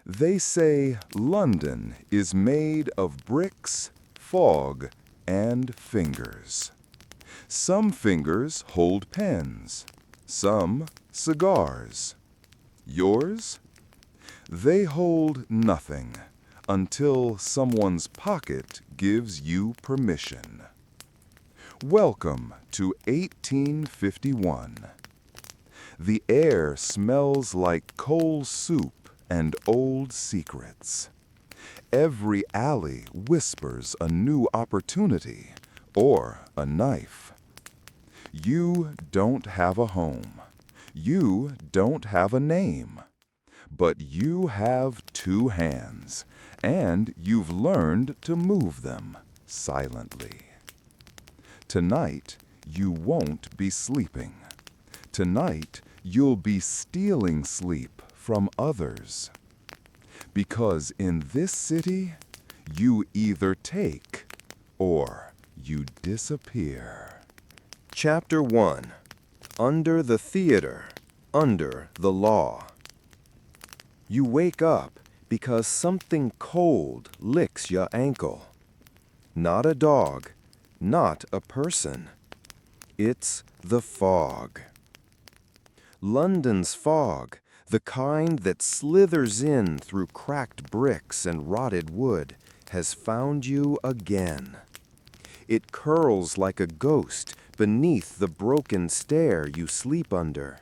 They say London is made of bricks, fog, and fingers. Some fingers hold pens, some cigars. Yours? They hold nothing until someone's pocket gives you permission. Welcome to 1851. The air smells like coal soup and old secrets. Every alley whispers a new opportunity or a knife. You don't have a home. You don't have a name. But you have two hands, and you've learned to move them silently. Tonight, you won't be sleeping. Tonight, you'll be stealing sleep from others. Because in this city, you either take or you disappear. Chapter 1. Under the Theater, Under the Law. You wake up because something cold licks your ankle. Not a dog, not a person. It's the fog. London's fog, the kind that slithers in through cracked bricks and rotted wood, has found you again. It curls like a ghost beneath the broken stair you sleep under,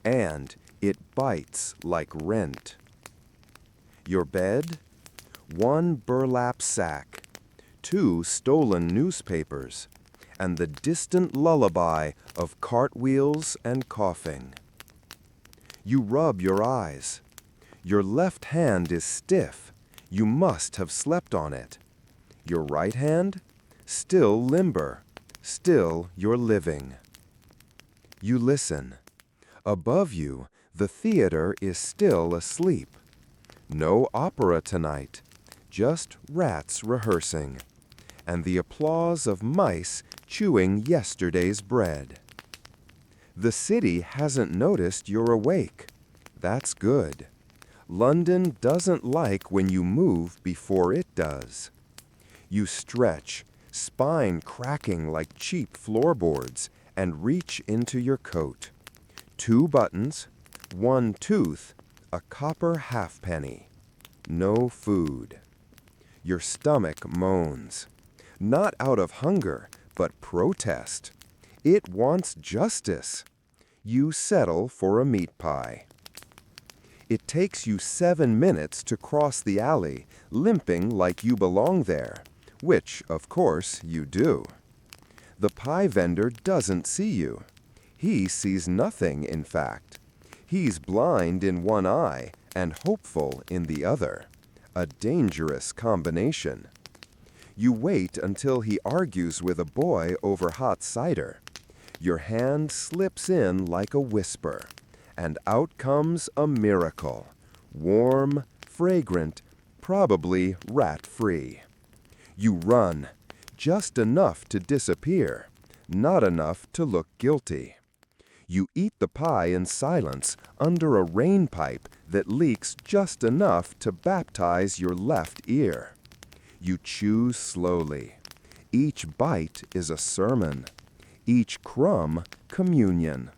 and it bites like rent. Your bed? One burlap sack, 2 stolen newspapers, and the distant lullaby of cartwheels and coughing. You rub your eyes. Your left hand is stiff. You must have slept on it. Your right hand? Still limber. Still you're living. You listen. Above you, the theater is still asleep. No opera tonight, just rats rehearsing, and the applause of mice chewing yesterday's bread. The city hasn't noticed you're awake. That's good. London doesn't like when you move before it does. You stretch, spine cracking like cheap floorboards, and reach into your coat. 2 buttons, 1 tooth, a copper halfpenny. No food. Your stomach moans. Not out of hunger, but protest. It wants justice. You settle for a meat pie. It takes you 7 minutes to cross the alley, limping like you belong there, which, of course, you do. The pie vendor doesn't see you. He sees nothing, in fact. He's blind in one eye and hopeful in the other. A dangerous combination. You wait until he argues with a boy over hot cider. Your hand slips in like a whisper, and out comes a miracle. Warm, fragrant, probably rat-free. You run, just enough to disappear, not enough to look guilty. You eat the pie in silence under a rain pipe that leaks just enough to baptize your left ear. You chew slowly. Each bite is a sermon. Each crumb, communion.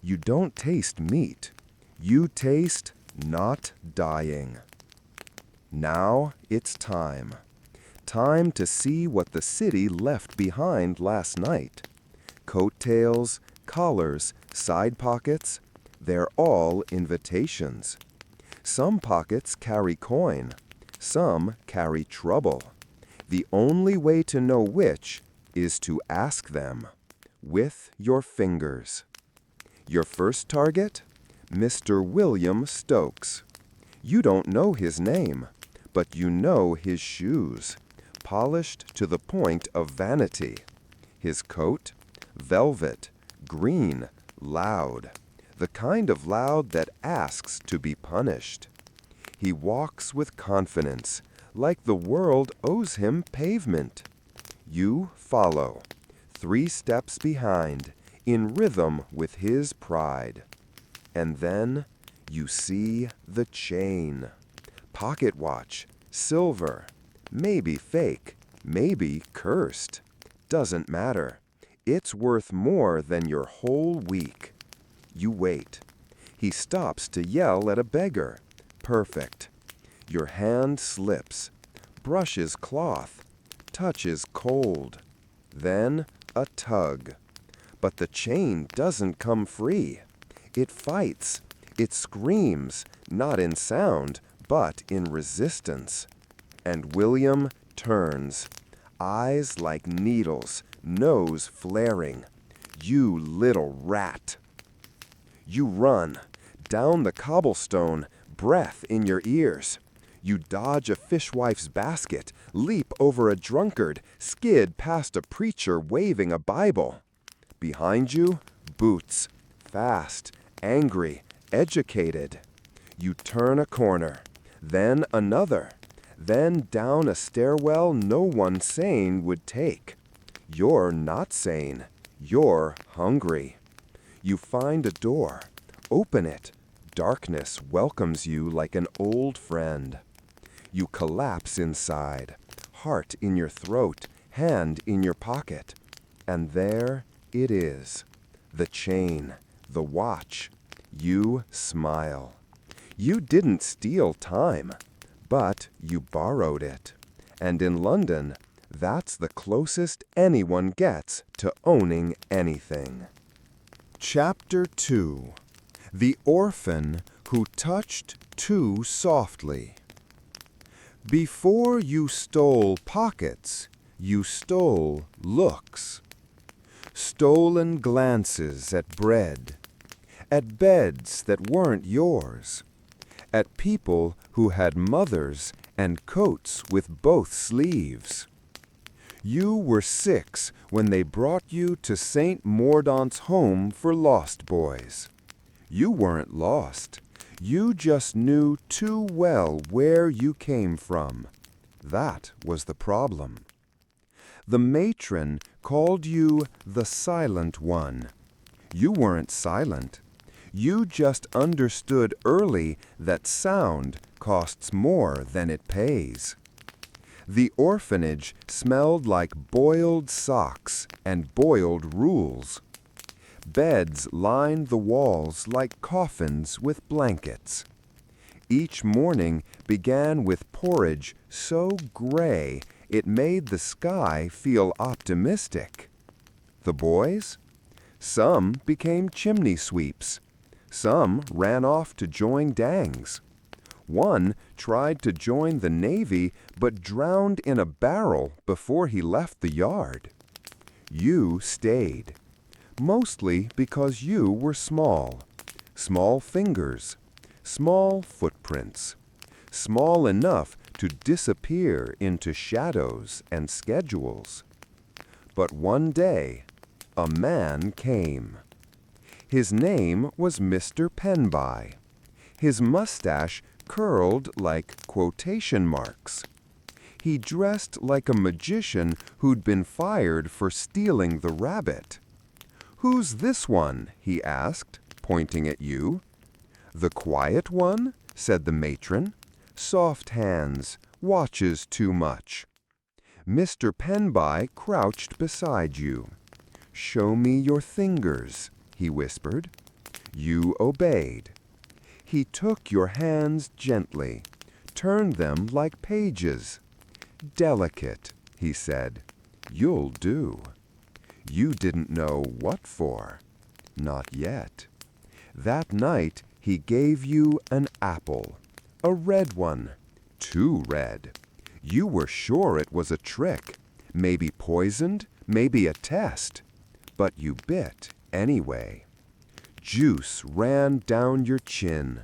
You don't taste meat. You taste not dying. Now it's time. Time to see what the city left behind last night. Coattails, collars, side pockets, they're all invitations. Some pockets carry coin. Some carry trouble. The only way to know which is to ask them with your fingers. Your first target? Mr. William Stokes. You don't know his name, but you know his shoes, polished to the point of vanity. His coat? Velvet, green, loud. The kind of loud that asks to be punished. He walks with confidence, like the world owes him pavement. You follow, 3 steps behind, in rhythm with his pride. And then you see the chain. pocket watch, silver, maybe fake, maybe cursed. Doesn't matter. It's worth more than your whole week. You wait. He stops to yell at a beggar. Perfect. Your hand slips, brushes cloth, touches cold. Then a tug. But the chain doesn't come free. It fights. It screams, not in sound, but in resistance. And William turns, eyes like needles, nose flaring. You little rat. You run, down the cobblestone, breath in your ears. You dodge a fishwife's basket, leap over a drunkard, skid past a preacher waving a Bible. Behind you, boots, fast, angry, educated. You turn a corner, then another, then down a stairwell no one sane would take. You're not sane. You're hungry. You find a door, open it. Darkness welcomes you like an old friend. You collapse inside, heart in your throat, hand in your pocket. And there it is, the chain, the watch. You smile. You didn't steal time, but you borrowed it. And in London, that's the closest anyone gets to owning anything. Chapter 2. The Orphan Who Touched Too Softly. Before you stole pockets, you stole looks. Stolen glances at bread, at beds that weren't yours, at people who had mothers and coats with both sleeves. You were 6 when they brought you to St. Mordaunt's Home for Lost Boys. You weren't lost. You just knew too well where you came from. That was the problem. The matron called you the silent one. You weren't silent. You just understood early that sound costs more than it pays. The orphanage smelled like boiled socks and boiled rules. Beds lined the walls like coffins with blankets. Each morning began with porridge so gray it made the sky feel optimistic. The boys? Some became chimney sweeps. Some ran off to join dangs. One tried to join the Navy but drowned in a barrel before he left the yard. You stayed. Mostly because you were small. Small fingers, small footprints, small enough to disappear into shadows and schedules. But one day, a man came. His name was Mr. Penby. His mustache curled like quotation marks. He dressed like a magician who'd been fired for stealing the rabbit. "Who's this one?" he asked, pointing at you. "The quiet one?" said the matron. "Soft hands, watches too much." Mr. Penby crouched beside you. "Show me your fingers," he whispered. You obeyed. He took your hands gently, turned them like pages. "Delicate," he said. "You'll do." You didn't know what for. Not yet. That night he gave you an apple. A red one. Too red. You were sure it was a trick. Maybe poisoned, maybe a test. But you bit anyway. Juice ran down your chin.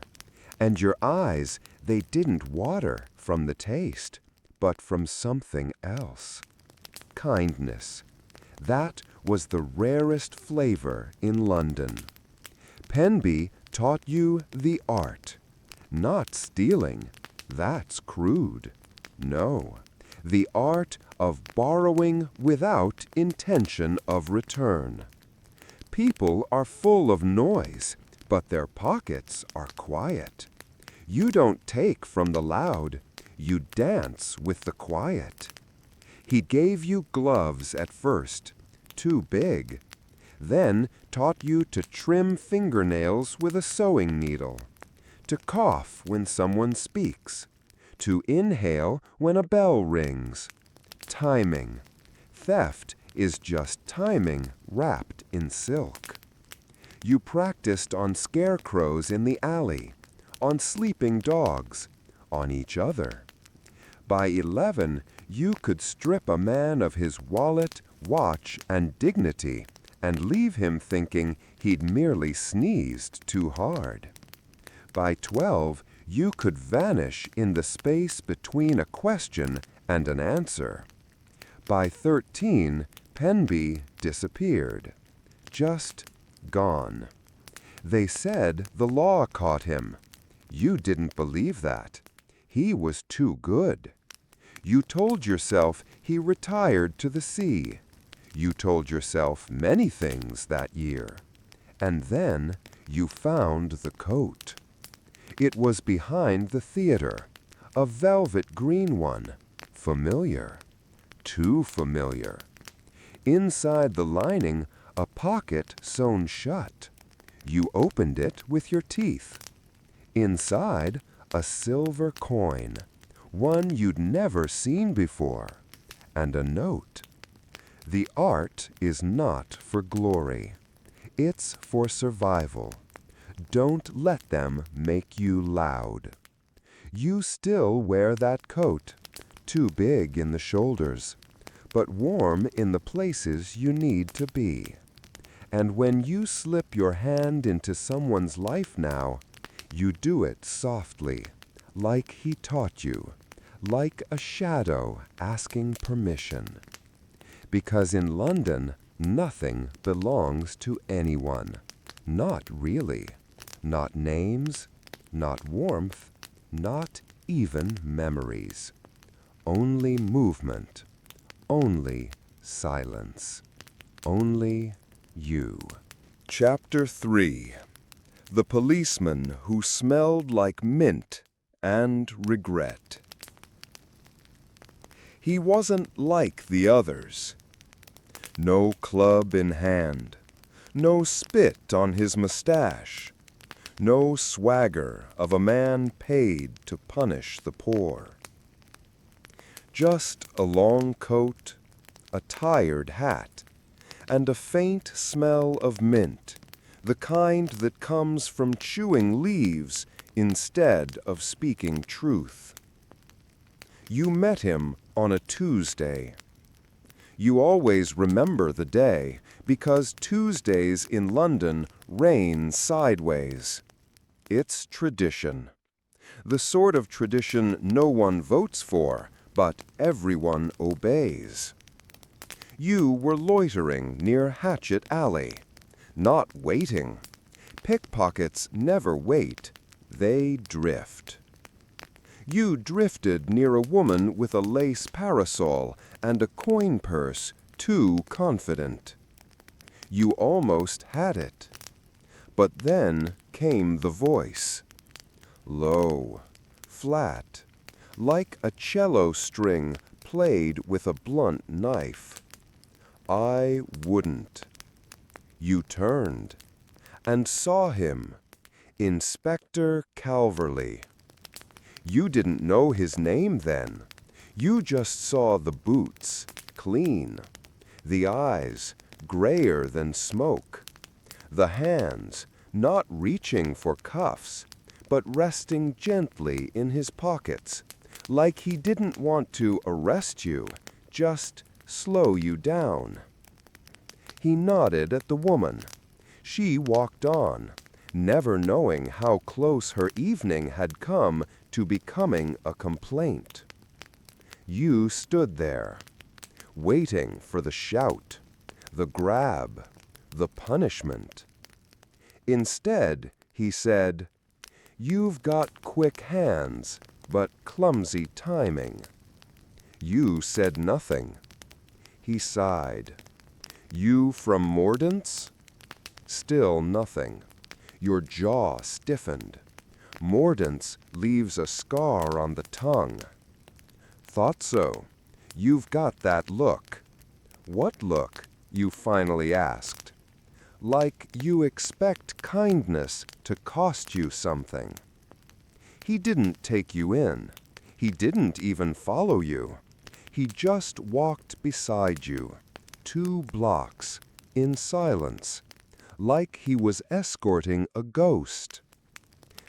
And your eyes, they didn't water from the taste, but from something else. Kindness. That was the rarest flavor in London. Penby taught you the art. Not stealing. That's crude. No. The art of borrowing without intention of return. People are full of noise, but their pockets are quiet. You don't take from the loud, you dance with the quiet. He gave you gloves at first, too big, then taught you to trim fingernails with a sewing needle, to cough when someone speaks, to inhale when a bell rings. Timing. Theft is just timing wrapped in silk. You practiced on scarecrows in the alley, on sleeping dogs, on each other. By 11, you could strip a man of his wallet, watch, and dignity and leave him thinking he'd merely sneezed too hard. By 12, you could vanish in the space between a question and an answer. By 13, Penby disappeared. Just gone. They said the law caught him. You didn't believe that. He was too good. You told yourself he retired to the sea. You told yourself many things that year. And then you found the coat. It was behind the theater, a velvet green one, familiar, too familiar. Inside the lining, a pocket sewn shut. You opened it with your teeth. Inside, a silver coin, one you'd never seen before, and a note. The art is not for glory. It's for survival. Don't let them make you loud. You still wear that coat, too big in the shoulders, but warm in the places you need to be. And when you slip your hand into someone's life now, you do it softly, like he taught you, like a shadow asking permission. Because in London, nothing belongs to anyone. Not really. Not names, not warmth, not even memories. Only movement, only silence, only you. Chapter 3. The Policeman Who Smelled Like Mint and Regret. He wasn't like the others. No club in hand, no spit on his mustache, no swagger of a man paid to punish the poor. Just a long coat, a tired hat, and a faint smell of mint, the kind that comes from chewing leaves instead of speaking truth. You met him on a Tuesday. You always remember the day because Tuesdays in London rain sideways. It's tradition. The sort of tradition no one votes for, but everyone obeys. You were loitering near Hatchet Alley, not waiting. Pickpockets never wait, they drift. You drifted near a woman with a lace parasol and a coin purse, too confident. You almost had it. But then came the voice. Low, flat, like a cello string played with a blunt knife. I wouldn't. You turned and saw him, Inspector Calverley. You didn't know his name then. You just saw the boots, clean, the eyes, grayer than smoke, the hands, not reaching for cuffs, but resting gently in his pockets, like he didn't want to arrest you, just slow you down. He nodded at the woman. She walked on, never knowing how close her evening had come to becoming a complaint. You stood there, waiting for the shout, the grab, the punishment. Instead, he said, "You've got quick hands, but clumsy timing." You said nothing. He sighed. "You from Mordaunt's?" Still nothing. Your jaw stiffened. Mordance leaves a scar on the tongue. Thought so. You've got that look. What look? You finally asked. Like you expect kindness to cost you something. He didn't take you in. He didn't even follow you. He just walked beside you, 2 blocks, in silence, like he was escorting a ghost.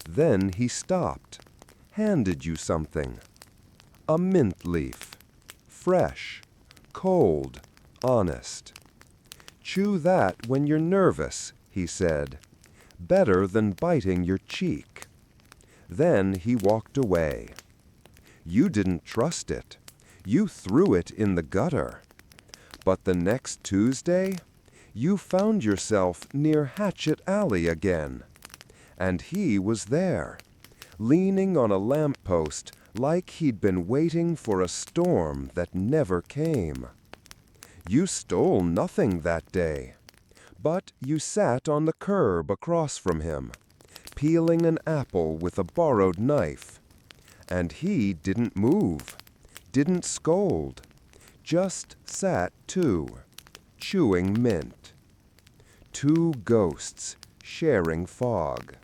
Then he stopped, handed you something. A mint leaf. Fresh, cold, honest. Chew that when you're nervous, he said. Better than biting your cheek. Then he walked away. You didn't trust it. You threw it in the gutter. But the next Tuesday, you found yourself near Hatchet Alley again. And he was there, leaning on a lamppost like he'd been waiting for a storm that never came. You stole nothing that day, but you sat on the curb across from him, peeling an apple with a borrowed knife. And he didn't move, didn't scold, just sat too, chewing mint. 2 ghosts sharing fog.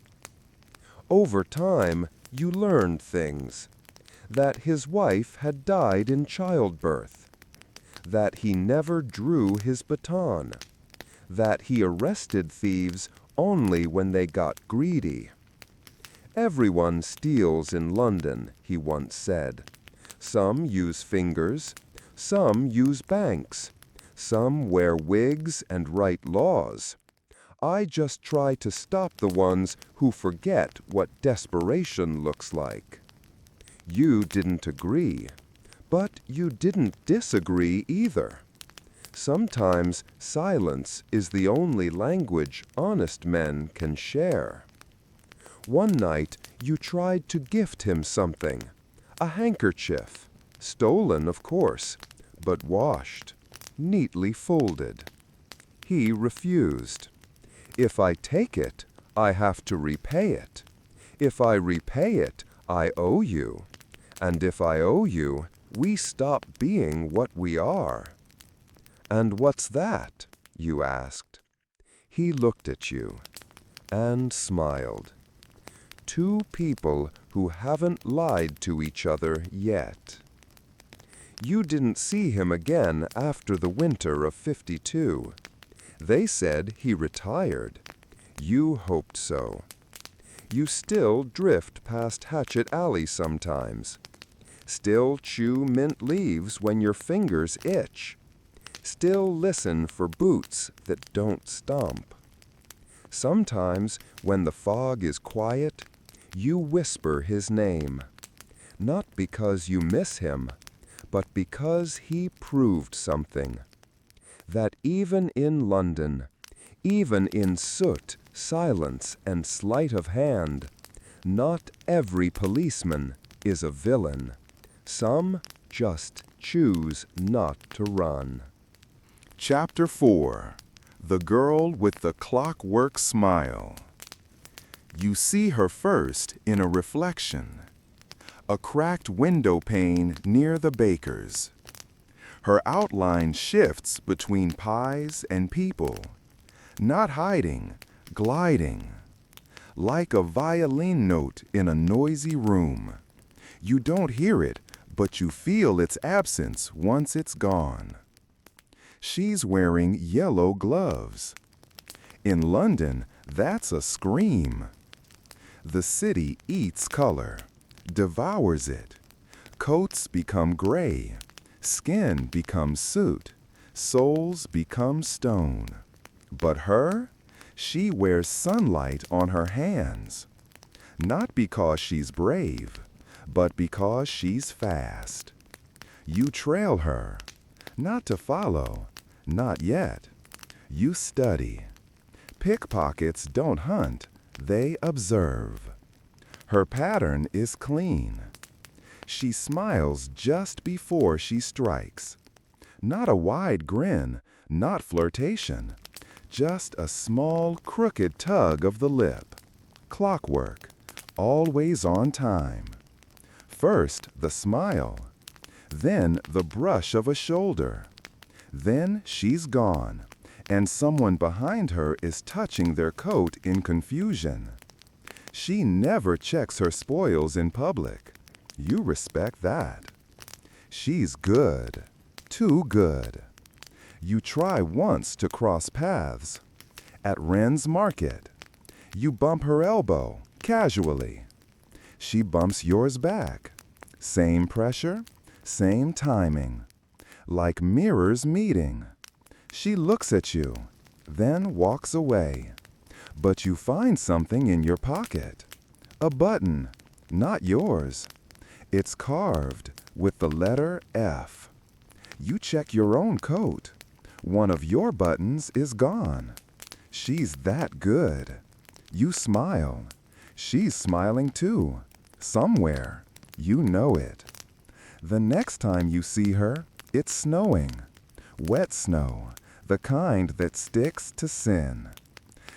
Over time, you learned things. That his wife had died in childbirth. That he never drew his baton. That he arrested thieves only when they got greedy. Everyone steals in London, he once said. Some use fingers, some use banks, some wear wigs and write laws. I just try to stop the ones who forget what desperation looks like. You didn't agree, but you didn't disagree either. Sometimes silence is the only language honest men can share. One night you tried to gift him something, a handkerchief, stolen of course, but washed, neatly folded. He refused. If I take it, I have to repay it. If I repay it, I owe you. And if I owe you, we stop being what we are. And what's that? You asked. He looked at you and smiled. 2 people who haven't lied to each other yet. You didn't see him again after the winter of '52. They said he retired. You hoped so. You still drift past Hatchet Alley sometimes. Still chew mint leaves when your fingers itch. Still listen for boots that don't stomp. Sometimes, when the fog is quiet, you whisper his name. Not because you miss him, but because he proved something. That even in London, even in soot, silence, and sleight of hand, not every policeman is a villain. Some just choose not to run. Chapter 4. The Girl with the Clockwork Smile. You see her first in a reflection. A cracked window pane near the baker's. Her outline shifts between pies and people, not hiding, gliding, like a violin note in a noisy room. You don't hear it, but you feel its absence once it's gone. She's wearing yellow gloves. In London, that's a scream. The city eats color, devours it. Coats become gray. Skin becomes soot, souls become stone. But her? She wears sunlight on her hands. Not because she's brave, but because she's fast. You trail her, not to follow, not yet. You study. Pickpockets don't hunt, they observe. Her pattern is clean. She smiles just before she strikes. Not a wide grin, not flirtation. Just a small, crooked tug of the lip. Clockwork. always on time. First, the smile. Then, the brush of a shoulder. Then, she's gone, and someone behind her is touching their coat in confusion. She never checks her spoils in public. You respect that. She's good. Too good. You try once to cross paths. At Wren's Market. You bump her elbow, casually. She bumps yours back. Same pressure, same timing. Like mirrors meeting. She looks at you, then walks away. But you find something in your pocket. A button, not yours. It's carved with the letter F. You check your own coat. One of your buttons is gone. She's that good. You smile. She's smiling too. Somewhere. You know it. The next time you see her, it's snowing. Wet snow, the kind that sticks to sin.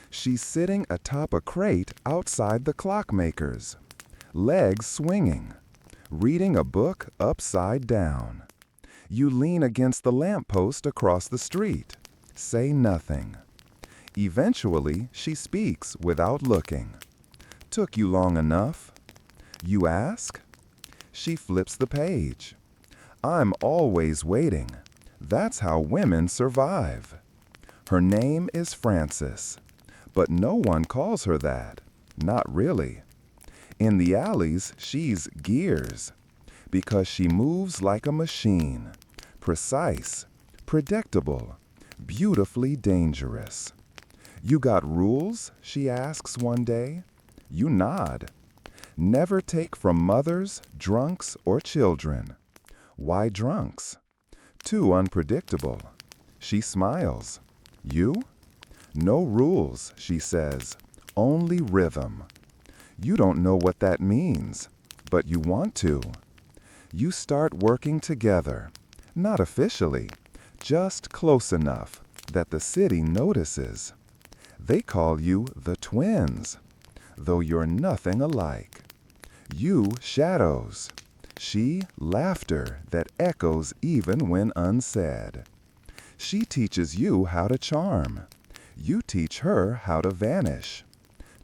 She's sitting atop a crate outside the clockmaker's, legs swinging, reading a book upside down. You lean against the lamppost across the street, say nothing. Eventually, she speaks without looking. Took you long enough? You ask? She flips the page. I'm always waiting. That's how women survive. Her name is Frances, but no one calls her that. Not really. In the alleys, she's Gears, because she moves like a machine, precise, predictable, beautifully dangerous. You got rules? She asks one day. You nod. Never take from mothers, drunks, or children. Why drunks? Too unpredictable. She smiles. You? No rules, she says. Only rhythm. You don't know what that means, but you want to. You start working together. Not officially, just close enough that the city notices. They call you the twins, though you're nothing alike. You shadows, she laughter that echoes even when unsaid. She teaches you how to charm. You teach her how to vanish.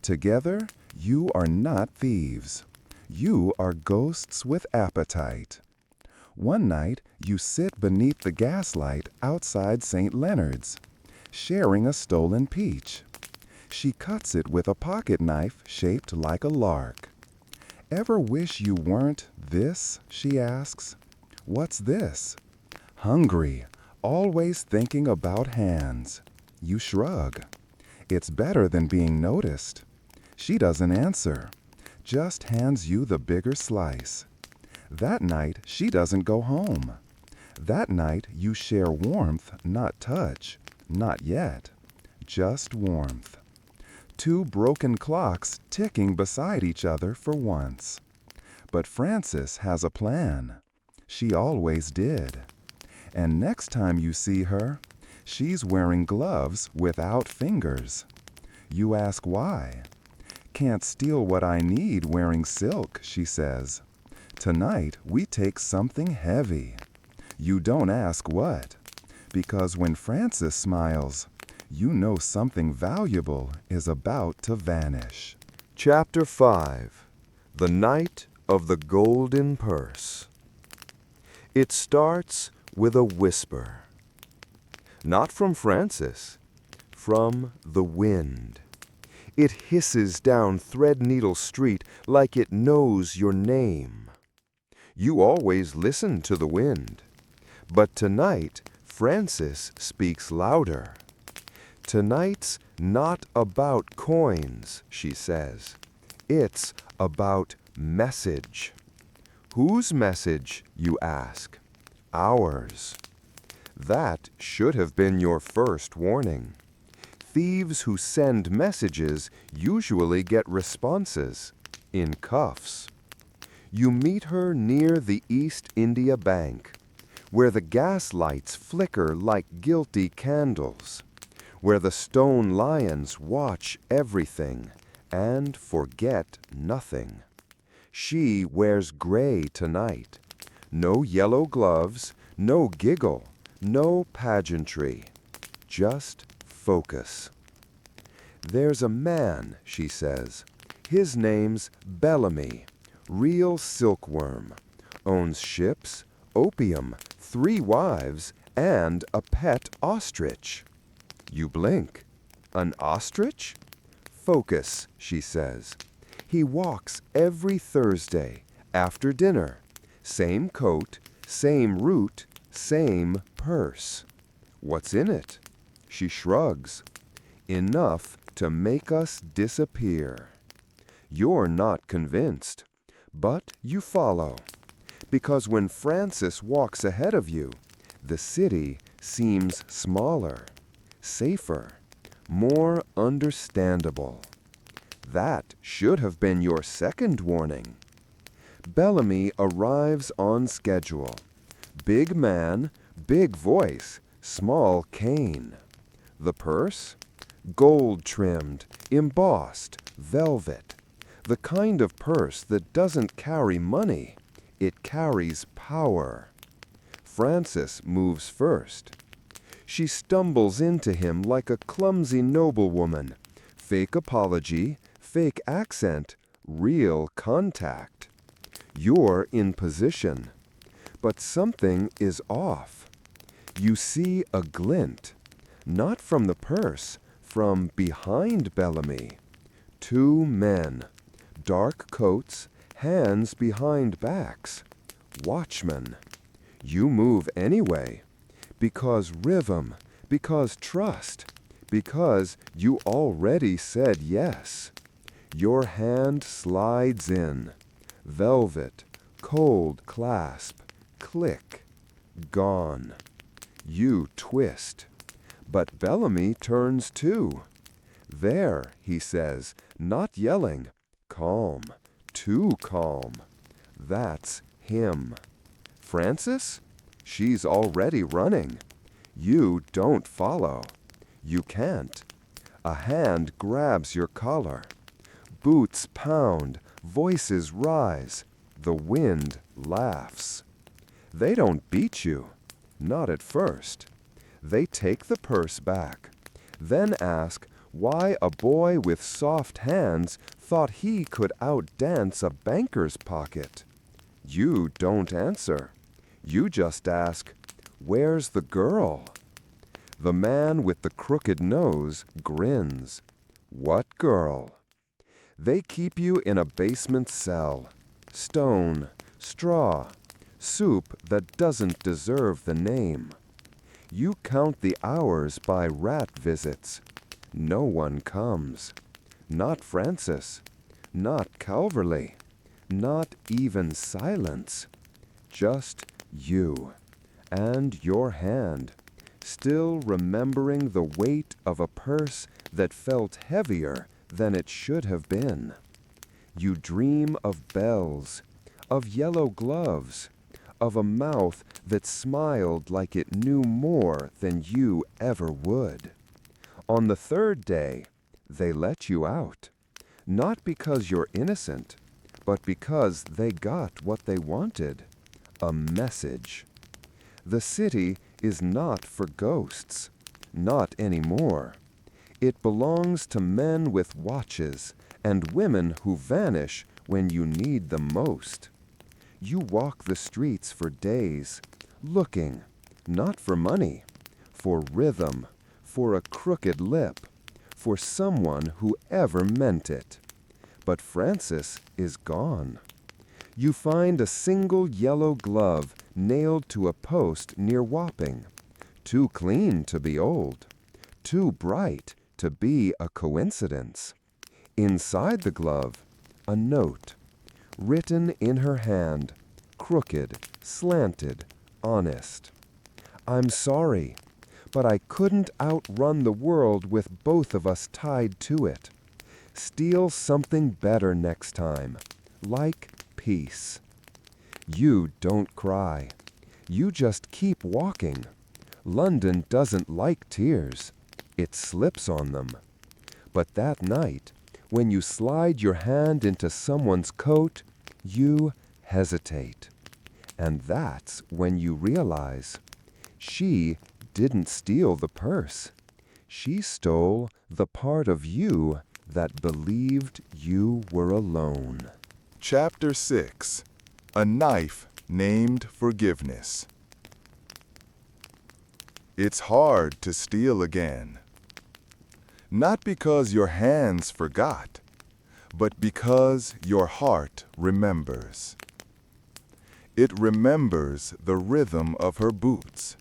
Together, you are not thieves. You are ghosts with appetite. One night, you sit beneath the gaslight outside St. Leonard's, sharing a stolen peach. She cuts it with a pocket knife shaped like a lark. Ever wish you weren't this? She asks. What's this? Hungry, always thinking about hands. You shrug. It's better than being noticed. She doesn't answer, just hands you the bigger slice. That night, she doesn't go home. That night, you share warmth, not touch. Not yet. Just warmth. Two broken clocks ticking beside each other for once. But Frances has a plan. She always did. And next time you see her, she's wearing gloves without fingers. You ask why. Can't steal what I need wearing silk, she says. Tonight we take something heavy. You don't ask what, because when Frances smiles, you know something valuable is about to vanish. Chapter 5. The Night of the Golden Purse. It starts with a whisper. Not from Frances, from the wind. It hisses down Threadneedle Street like it knows your name. You always listen to the wind, but tonight Frances speaks louder. Tonight's not about coins, she says. It's about message. Whose message, you ask? Ours. That should have been your first warning. Thieves who send messages usually get responses in cuffs. You meet her near the East India Bank, where the gas lights flicker like guilty candles, where the stone lions watch everything and forget nothing. She wears gray tonight. No yellow gloves, no giggle, no pageantry. Just focus. There's a man, she says. His name's Bellamy, real silkworm. Owns ships, opium, 3 wives, and a pet ostrich. You blink. An ostrich? Focus, she says. He walks every Thursday, after dinner. Same coat, same route, same purse. What's in it? She shrugs. Enough to make us disappear. You're not convinced, but you follow. Because when Francis walks ahead of you, the city seems smaller, safer, more understandable. That should have been your second warning. Bellamy arrives on schedule. Big man, big voice, small cane. The purse? Gold-trimmed, embossed, velvet. The kind of purse that doesn't carry money. It carries power. Frances moves first. She stumbles into him like a clumsy noblewoman. Fake apology, fake accent, real contact. You're in position. But something is off. You see a glint. Not from the purse, from behind Bellamy. 2 men. Dark coats, hands behind backs. Watchmen. You move anyway. Because rhythm, because trust, because you already said yes. Your hand slides in. Velvet, cold clasp, click, gone. You twist. But Bellamy turns too. There, he says, not yelling. Calm, too calm. That's him. Frances? She's already running. You don't follow. You can't. A hand grabs your collar. Boots pound, voices rise. The wind laughs. They don't beat you. Not at first. They take the purse back. Then ask why a boy with soft hands thought he could outdance a banker's pocket. You don't answer. You just ask, "Where's the girl?" The man with the crooked nose grins. What girl? They keep you in a basement cell. Stone, straw, soup that doesn't deserve the name. You count the hours by rat visits. No one comes. Not Frances. Not Calverley. Not even silence. Just you. And your hand. Still remembering the weight of a purse that felt heavier than it should have been. You dream of bells, of yellow gloves, of a mouth that smiled like it knew more than you ever would. On the 3rd day, they let you out. Not because you're innocent, but because they got what they wanted. A message. The city is not for ghosts. Not anymore. It belongs to men with watches and women who vanish when you need them most. You walk the streets for days, looking, not for money, for rhythm, for a crooked lip, for someone who ever meant it. But Frances is gone. You find a single yellow glove nailed to a post near Wapping. Too clean to be old. Too bright to be a coincidence. Inside the glove, a note, written in her hand, crooked, slanted, honest. I'm sorry, but I couldn't outrun the world with both of us tied to it. Steal something better next time, like peace. You don't cry. You just keep walking. London doesn't like tears. It slips on them. But that night, When you slide your hand into someone's coat, you hesitate. And that's when you realize she didn't steal the purse. She stole the part of you that believed you were alone. Chapter 6. A Knife Named Forgiveness. It's hard to steal again. Not because your hands forgot, but because your heart remembers. It remembers the rhythm of her boots,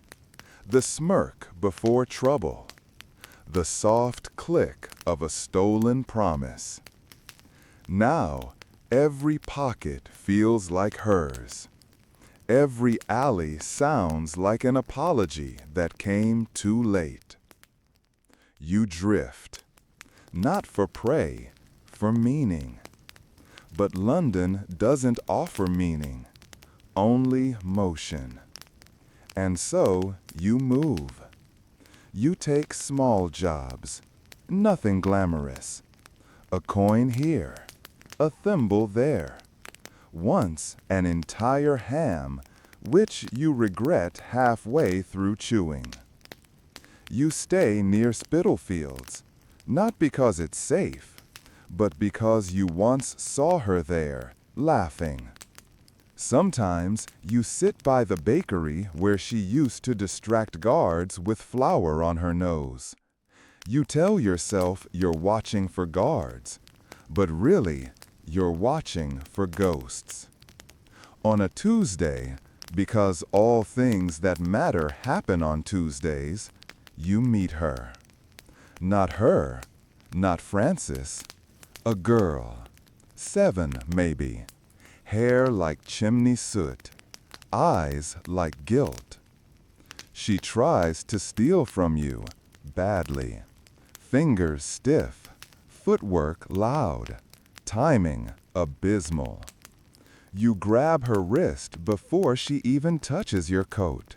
the smirk before trouble, the soft click of a stolen promise. Now, every pocket feels like hers. Every alley sounds like an apology that came too late. You drift, not for prey, for meaning. But London doesn't offer meaning, only motion. And so you move. You take small jobs, nothing glamorous. A coin here, a thimble there. Once an entire ham, which you regret halfway through chewing. You stay near Spitalfields, not because it's safe, but because you once saw her there, laughing. Sometimes you sit by the bakery where she used to distract guards with flour on her nose. You tell yourself you're watching for guards, but really, you're watching for ghosts. On a Tuesday, because all things that matter happen on Tuesdays, you meet her. Not her, not Frances, a girl, 7 maybe, hair like chimney soot, eyes like guilt. She tries to steal from you, badly, fingers stiff, footwork loud, timing abysmal. You grab her wrist before she even touches your coat.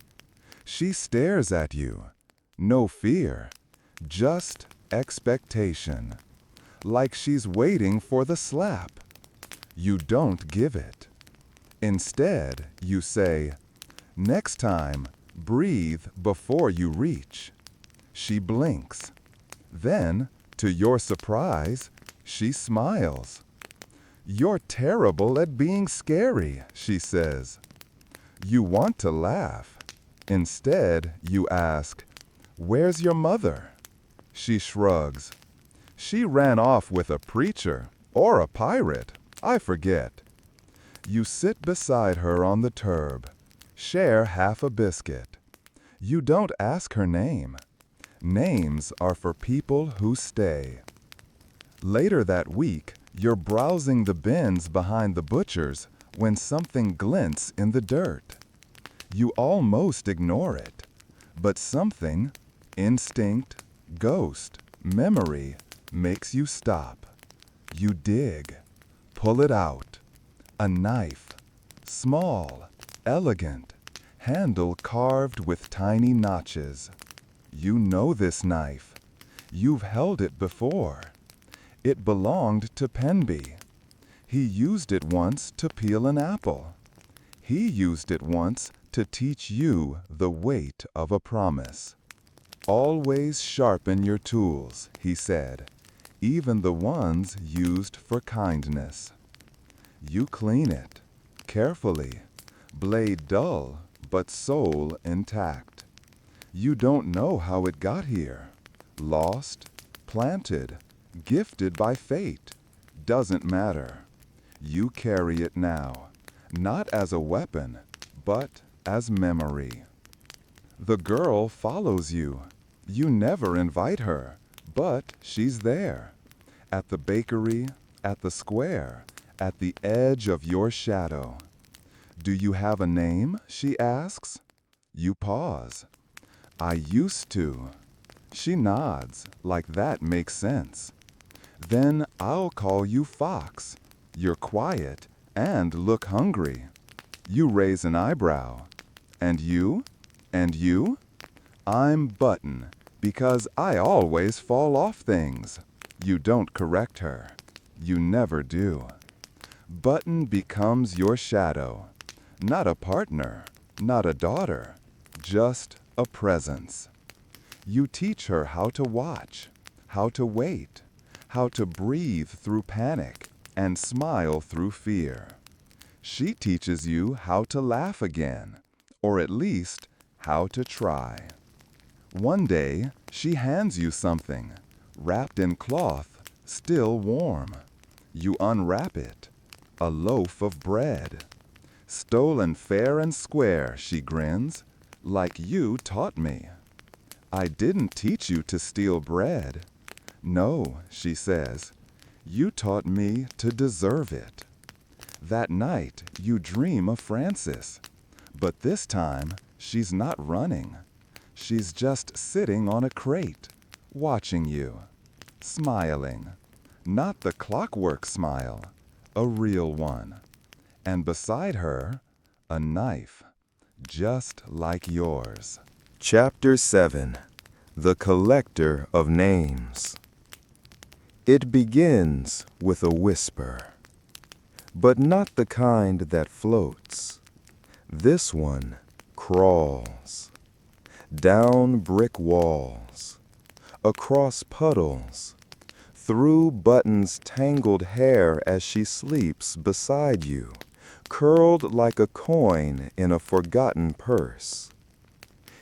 She stares at you. No fear, just expectation. Like she's waiting for the slap. You don't give it. Instead, you say, "Next time, breathe before you reach." She blinks. Then, to your surprise, she smiles. "You're terrible at being scary," she says. You want to laugh. Instead, you ask, "Where's your mother?" She shrugs. "She ran off with a preacher, or a pirate, I forget." You sit beside her on the turb, share half a biscuit. You don't ask her name. Names are for people who stay. Later that week, you're browsing the bins behind the butcher's when something glints in the dirt. You almost ignore it, but something, instinct, ghost, memory, makes you stop. You dig, pull it out. A knife, small, elegant, handle carved with tiny notches. You know this knife. You've held it before. It belonged to Penby. He used it once to peel an apple. He used it once to teach you the weight of a promise. "Always sharpen your tools," he said, "even the ones used for kindness." You clean it, carefully, blade dull, but soul intact. You don't know how it got here. Lost, planted, gifted by fate. Doesn't matter. You carry it now, not as a weapon, but as memory. The girl follows you. You never invite her, but she's there. At the bakery, at the square, at the edge of your shadow. "Do you have a name?" she asks. You pause. "I used to." She nods, like that makes sense. "Then I'll call you Fox. You're quiet and look hungry." You raise an eyebrow. "And you? And you?" "I'm Button, because I always fall off things." You don't correct her. You never do. Button becomes your shadow. Not a partner, not a daughter, just a presence. You teach her how to watch, how to wait, how to breathe through panic and smile through fear. She teaches you how to laugh again, or at least how to try. One day, she hands you something, wrapped in cloth, still warm. You unwrap it, a loaf of bread. Stolen fair and square, she grins, like you taught me. I didn't teach you to steal bread. No, she says, you taught me to deserve it. That night, you dream of Frances, but this time, she's not running. She's just sitting on a crate, watching you, smiling. Not the clockwork smile, a real one. And beside her, a knife, just like yours. Chapter 7. The Collector of Names. It begins with a whisper, but not the kind that floats. This one crawls. Down brick walls, across puddles, through Button's tangled hair as she sleeps beside you, curled like a coin in a forgotten purse.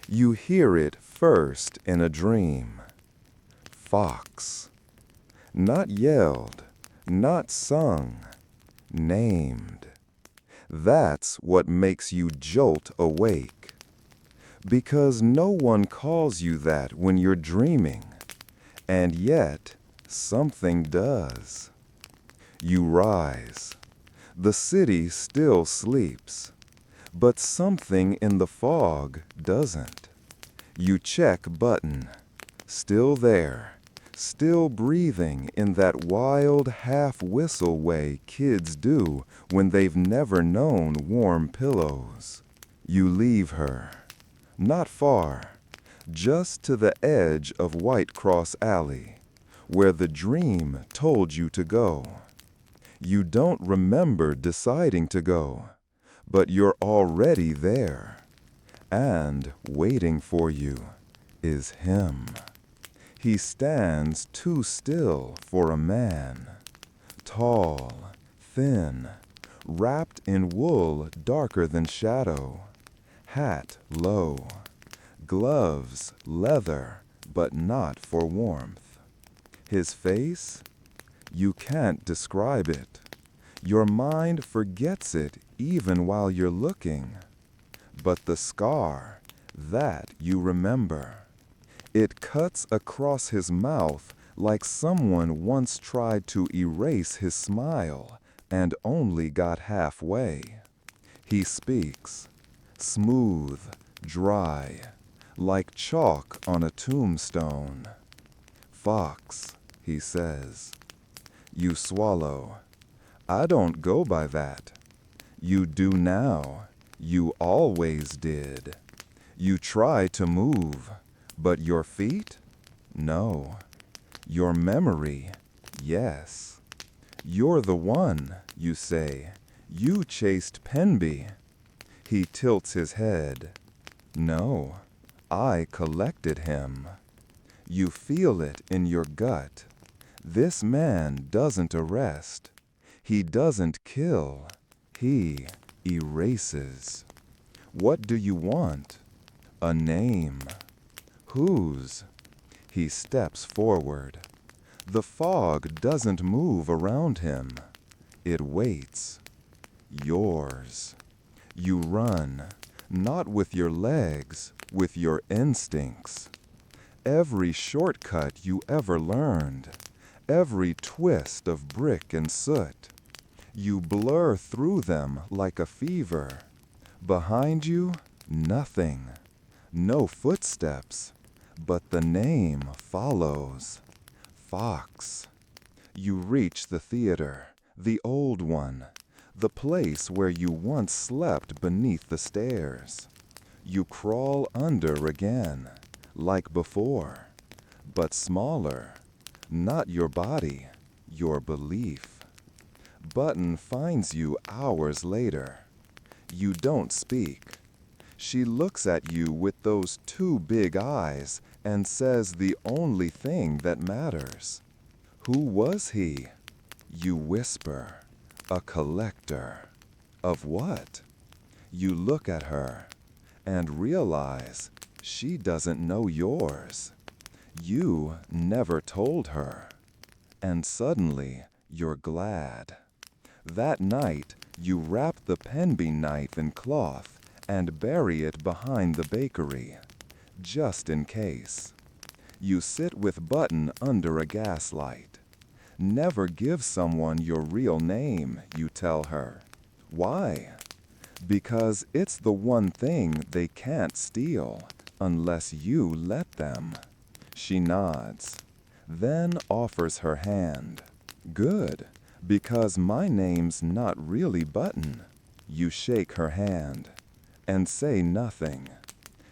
You hear it first in a dream. Fox. Not yelled, not sung, named. That's what makes you jolt awake. Because no one calls you that when you're dreaming, and yet something does. You rise. The city still sleeps, but something in the fog doesn't. You check Button. Still there, still breathing in that wild half-whistle way kids do when they've never known warm pillows. You leave her. Not far, just to the edge of White Cross Alley, where the dream told you to go. You don't remember deciding to go, but you're already there. And waiting for you is him. He stands too still for a man. Tall, thin, wrapped in wool darker than shadow. Hat low. Gloves leather, but not for warmth. His face? You can't describe it. Your mind forgets it even while you're looking. But the scar, that you remember. It cuts across his mouth like someone once tried to erase his smile and only got halfway. He speaks, smooth, dry, like chalk on a tombstone. Fox, he says. You swallow. I don't go by that. You do now. You always did. You try to move, but your feet? No. Your memory? Yes. You're the one, you say. You chased Penby. He tilts his head. No, I collected him. You feel it in your gut. This man doesn't arrest. He doesn't kill. He erases. What do you want? A name. Whose? He steps forward. The fog doesn't move around him. It waits. Yours. You run, not with your legs, with your instincts. Every shortcut you ever learned, every twist of brick and soot, you blur through them like a fever. Behind you, nothing. No footsteps, but the name follows. Fox. You reach the theater, the old one, the place where you once slept beneath the stairs. You crawl under again, like before, but smaller. Not your body, your belief. Button finds you hours later. You don't speak. She looks at you with those two big eyes and says the only thing that matters. Who was he? You whisper. A collector. Of what? You look at her and realize she doesn't know yours. You never told her. And suddenly, you're glad. That night, you wrap the penby knife in cloth and bury it behind the bakery, just in case. You sit with Button under a gaslight. Never give someone your real name, you tell her. Why? Because it's the one thing they can't steal unless you let them. She nods, then offers her hand. Good, because my name's not really Button. You shake her hand and say nothing.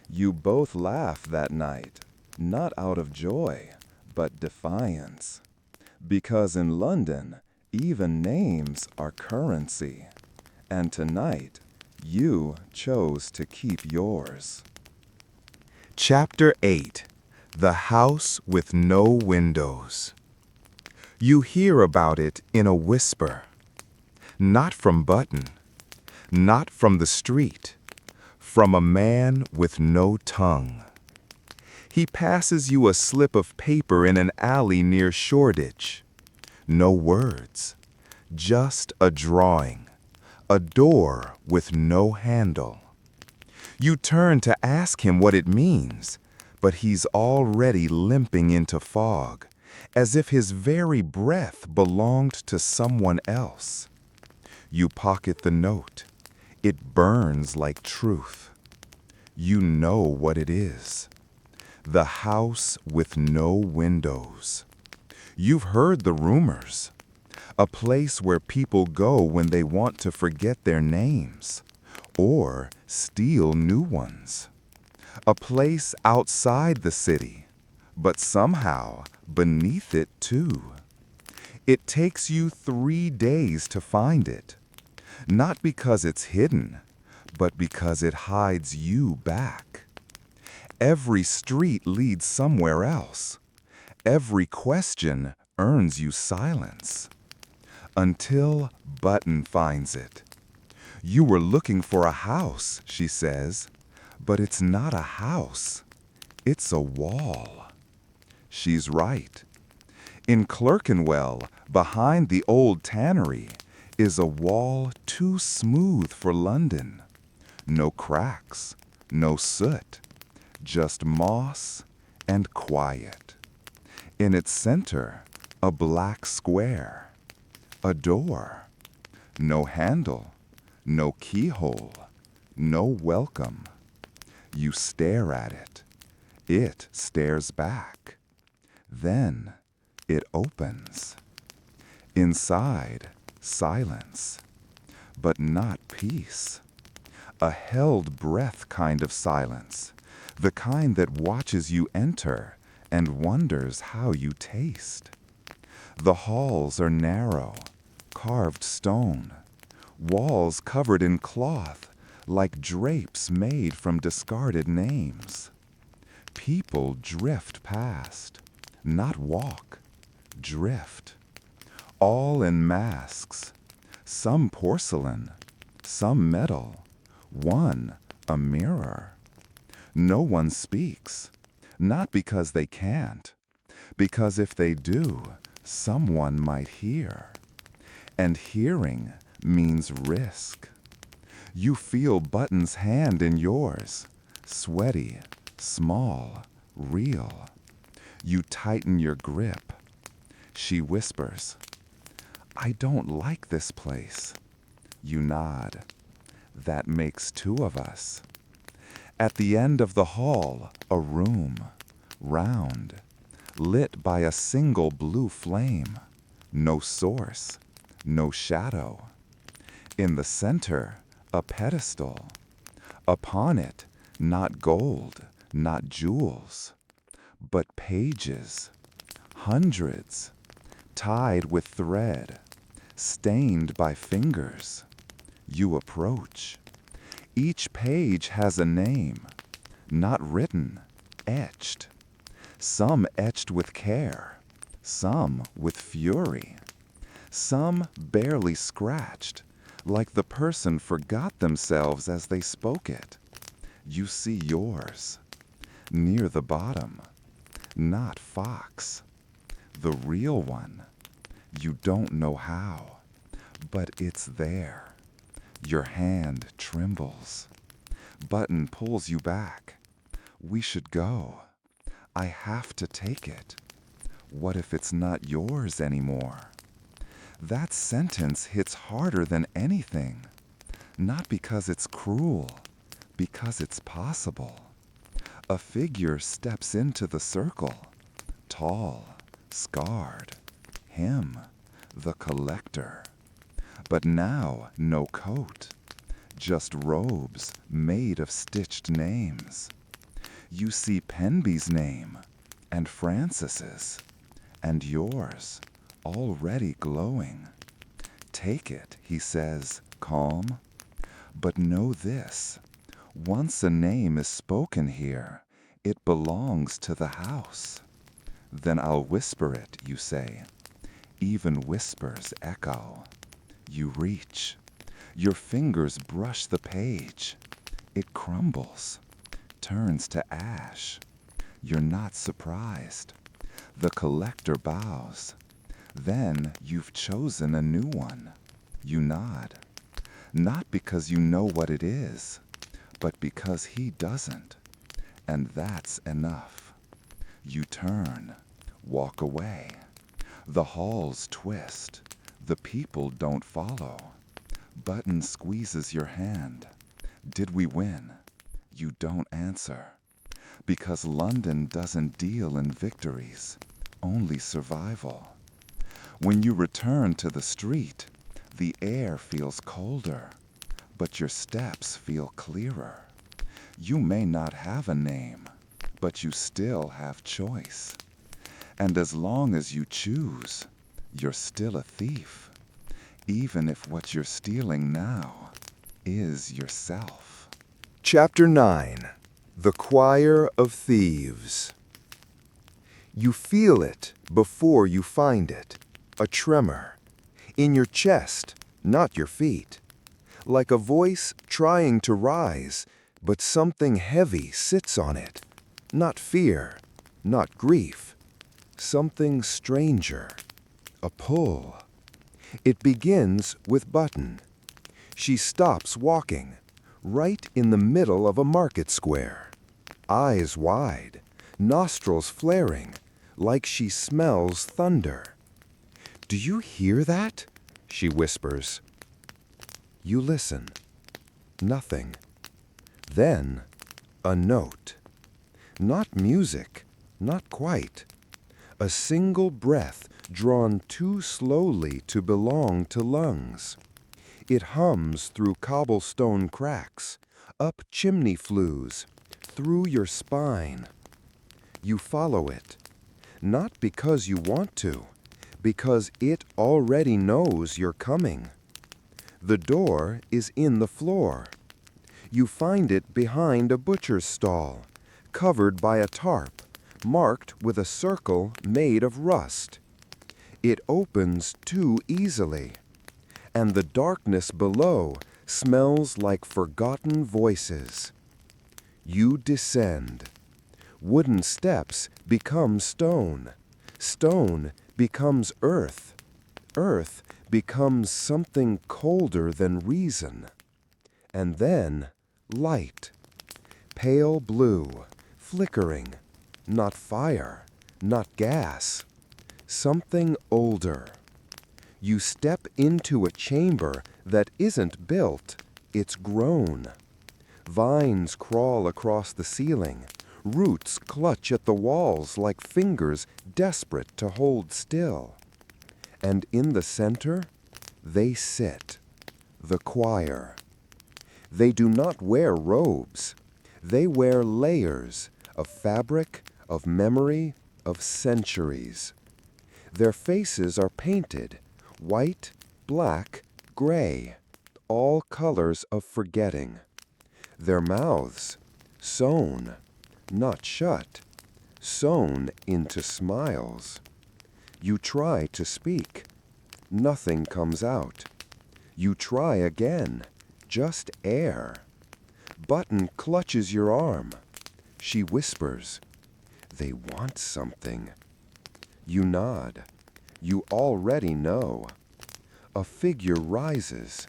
You both laugh that night, not out of joy, but defiance. Because in London, even names are currency. And tonight, you chose to keep yours. Chapter 8. The House with No Windows. You hear about it in a whisper. Not from Button, not from the street, from a man with no tongue. He passes you a slip of paper in an alley near Shoreditch. No words, just a drawing, a door with no handle. You turn to ask him what it means, but he's already limping into fog, as if his very breath belonged to someone else. You pocket the note. It burns like truth. You know what it is. The house with no windows. You've heard the rumors. A place where people go when they want to forget their names, or steal new ones. A place outside the city, but somehow beneath it too. It takes you 3 days to find it, not because it's hidden, but because it hides you back. Every street leads somewhere else. Every question earns you silence. Until Button finds it. You were looking for a house, she says, but it's not a house. It's a wall. She's right. In Clerkenwell, behind the old tannery, is a wall too smooth for London. No cracks, no soot, just moss and quiet. In its center, a black square, a door. No handle, no keyhole, no welcome. You stare at it. It stares back. Then it opens. Inside, silence, but not peace. A held breath kind of silence, the kind that watches you enter and wonders how you taste. The halls are narrow, carved stone, walls covered in cloth like drapes made from discarded names. People drift past, not walk, drift. All in masks, some porcelain, some metal, one a mirror. No one speaks, not because they can't, because if they do, someone might hear. And hearing means risk. You feel Button's hand in yours, sweaty, small, real. You tighten your grip. She whispers, "I don't like this place." You nod. That makes 2 of us. At the end of the hall, a room, round, lit by a single blue flame. No source, no shadow. In the center, a pedestal. Upon it, not gold, not jewels, but pages, hundreds, tied with thread, stained by fingers. You approach. Each page has a name, not written, etched. Some etched with care, some with fury, some barely scratched, like the person forgot themselves as they spoke it. You see yours, near the bottom, not Fox, the real one. You don't know how, but it's there. Your hand trembles. Button pulls you back. We should go. I have to take it. What if it's not yours anymore? That sentence hits harder than anything. Not because it's cruel, because it's possible. A figure steps into the circle, tall, scarred. Him, the collector. But now no coat, just robes made of stitched names. You see Penby's name, and Francis's, and yours, already glowing. Take it, he says, calm. But know this, once a name is spoken here, it belongs to the house. Then I'll whisper it, you say. Even whispers echo. You reach. Your fingers brush the page. It crumbles, turns to ash. You're not surprised. The collector bows. Then you've chosen a new one. You nod. Not because you know what it is, but because he doesn't. And that's enough. You turn, walk away. The halls twist. The people don't follow. Button squeezes your hand. Did we win? You don't answer. Because London doesn't deal in victories, only survival. When you return to the street, the air feels colder, but your steps feel clearer. You may not have a name, but you still have choice. And as long as you choose, you're still a thief, even if what you're stealing now is yourself. Chapter 9. The Choir of Thieves. You feel it before you find it, a tremor, in your chest, not your feet, like a voice trying to rise, but something heavy sits on it, not fear, not grief, something stranger, a pull. It begins with Button. She stops walking, right in the middle of a market square, eyes wide, nostrils flaring, like she smells thunder. "Do you hear that?" she whispers. You listen. Nothing. Then, a note. Not music, not quite. A single breath drawn too slowly to belong to lungs. It hums through cobblestone cracks, up chimney flues, through your spine. You follow it, not because you want to, because it already knows you're coming. The door is in the floor. You find it behind a butcher's stall, covered by a tarp, marked with a circle made of rust. It opens too easily, and the darkness below smells like forgotten voices. You descend. Wooden steps become stone. Stone becomes earth. Earth becomes something colder than reason. And then light. Pale blue, flickering. Not fire, not gas. Something older. You step into a chamber that isn't built, it's grown. Vines crawl across the ceiling. Roots clutch at the walls like fingers desperate to hold still. And in the center, they sit, the choir. They do not wear robes. They wear layers of fabric, of memory, of centuries. Their faces are painted, white, black, gray, all colors of forgetting. Their mouths, sewn, not shut, sewn into smiles. You try to speak. Nothing comes out. You try again. Just air. Button clutches your arm. She whispers, "They want something." You nod. You already know. A figure rises,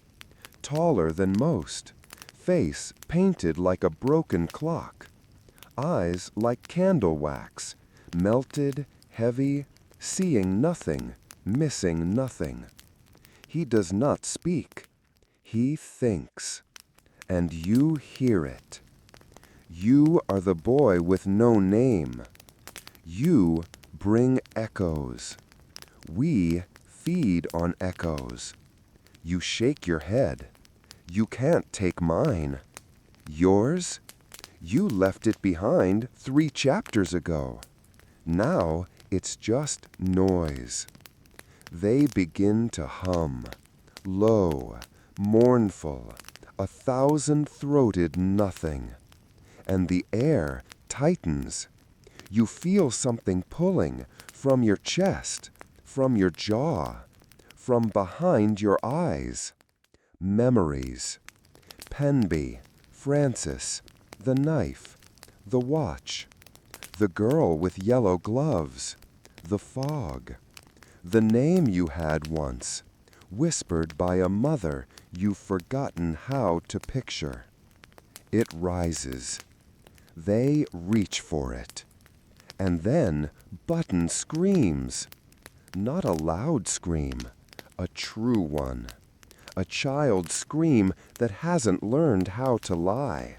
taller than most, face painted like a broken clock, eyes like candle wax, melted, heavy, seeing nothing, missing nothing. He does not speak. He thinks. And you hear it. You are the boy with no name. You bring echoes. We feed on echoes. You shake your head. You can't take mine. Yours? You left it behind 3 chapters ago. Now it's just noise. They begin to hum, low, mournful, 1,000-throated nothing. And the air tightens. You feel something pulling from your chest, from your jaw, from behind your eyes. Memories. Penby, Francis, the knife, the watch, the girl with yellow gloves, the fog, the name you had once, whispered by a mother you've forgotten how to picture. It rises. They reach for it. And then Button screams. Not a loud scream, a true one. A child's scream that hasn't learned how to lie.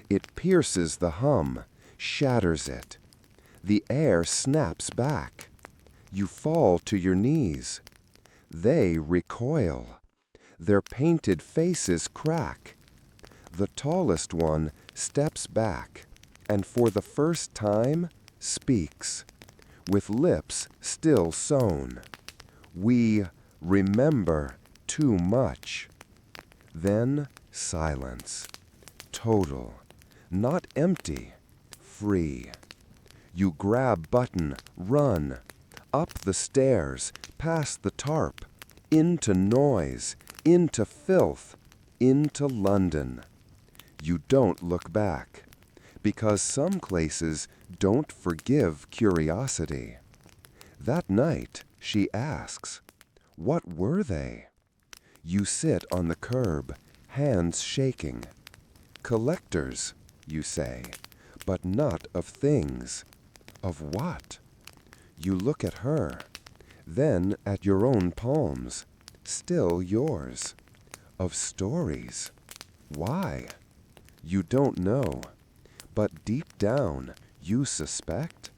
It pierces the hum, shatters it. The air snaps back. You fall to your knees. They recoil. Their painted faces crack. The tallest one steps back, and for the first time speaks, with lips still sewn. We remember too much. Then silence. Total. Not empty. Free. You grab Button, run. Up the stairs, past the tarp, into noise, into filth, into London. You don't look back, because some places don't forgive curiosity. That night, she asks, "What were they?" You sit on the curb, hands shaking. "Collectors," you say, "but not of things." Of what? You look at her, then at your own palms, still yours. Of stories. Why? You don't know, but deep down you suspect,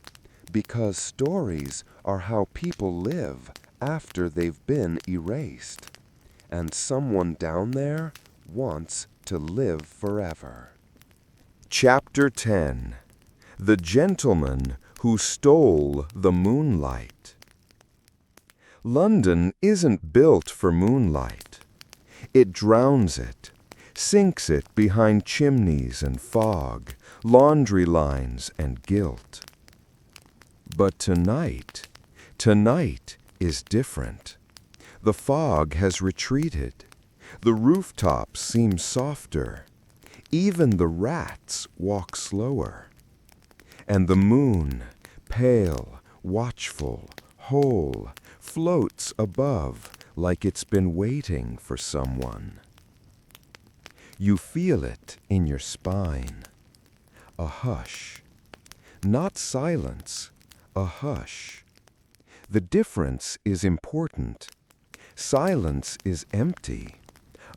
because stories are how people live after they've been erased, and someone down there wants to live forever. Chapter 10. The Gentleman Who Stole the Moonlight. London isn't built for moonlight. It drowns it, sinks it behind chimneys and fog, laundry lines and guilt. But tonight is different. The fog has retreated. The rooftops seem softer. Even the rats walk slower. And the moon, pale, watchful, whole, floats above like it's been waiting for someone. You feel it in your spine. A hush. Not silence, a hush. The difference is important. Silence is empty.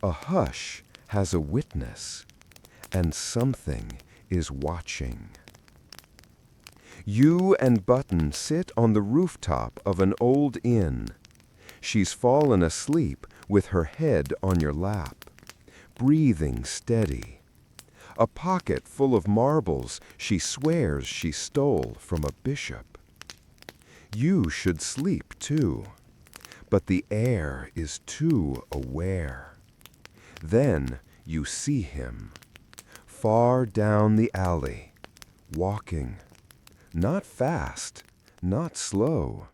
A hush has a witness, and something is watching. You and Button sit on the rooftop of an old inn. She's fallen asleep with her head on your lap, breathing steady. A pocket full of marbles she swears she stole from a bishop. You should sleep too, but the air is too aware. Then you see him, far down the alley, walking, not fast, not slow,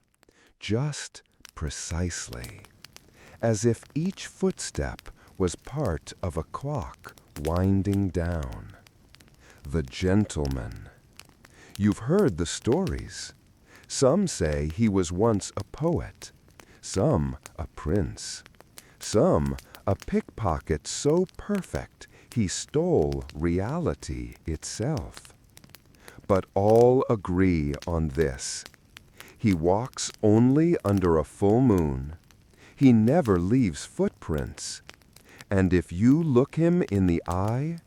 just precisely, as if each footstep was part of a clock winding down. The gentleman. You've heard the stories. Some say he was once a poet, some a prince, some a pickpocket so perfect he stole reality itself. But all agree on this. He walks only under a full moon. He never leaves footprints. And if you look him in the eye,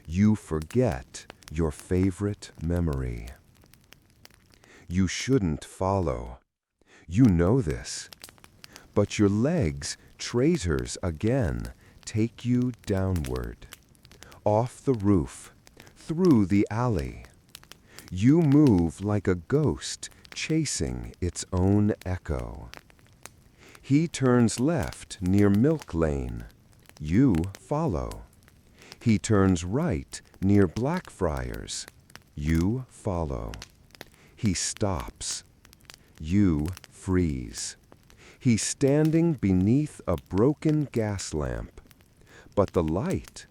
you forget your favorite memory. You shouldn't follow. You know this. But your legs, traitors again, take you downward, off the roof, through the alley. You move like a ghost chasing its own echo. He turns left near Milk Lane. You follow. He turns right near Blackfriars. You follow. He stops. You freeze. He's standing beneath a broken gas lamp. But the light,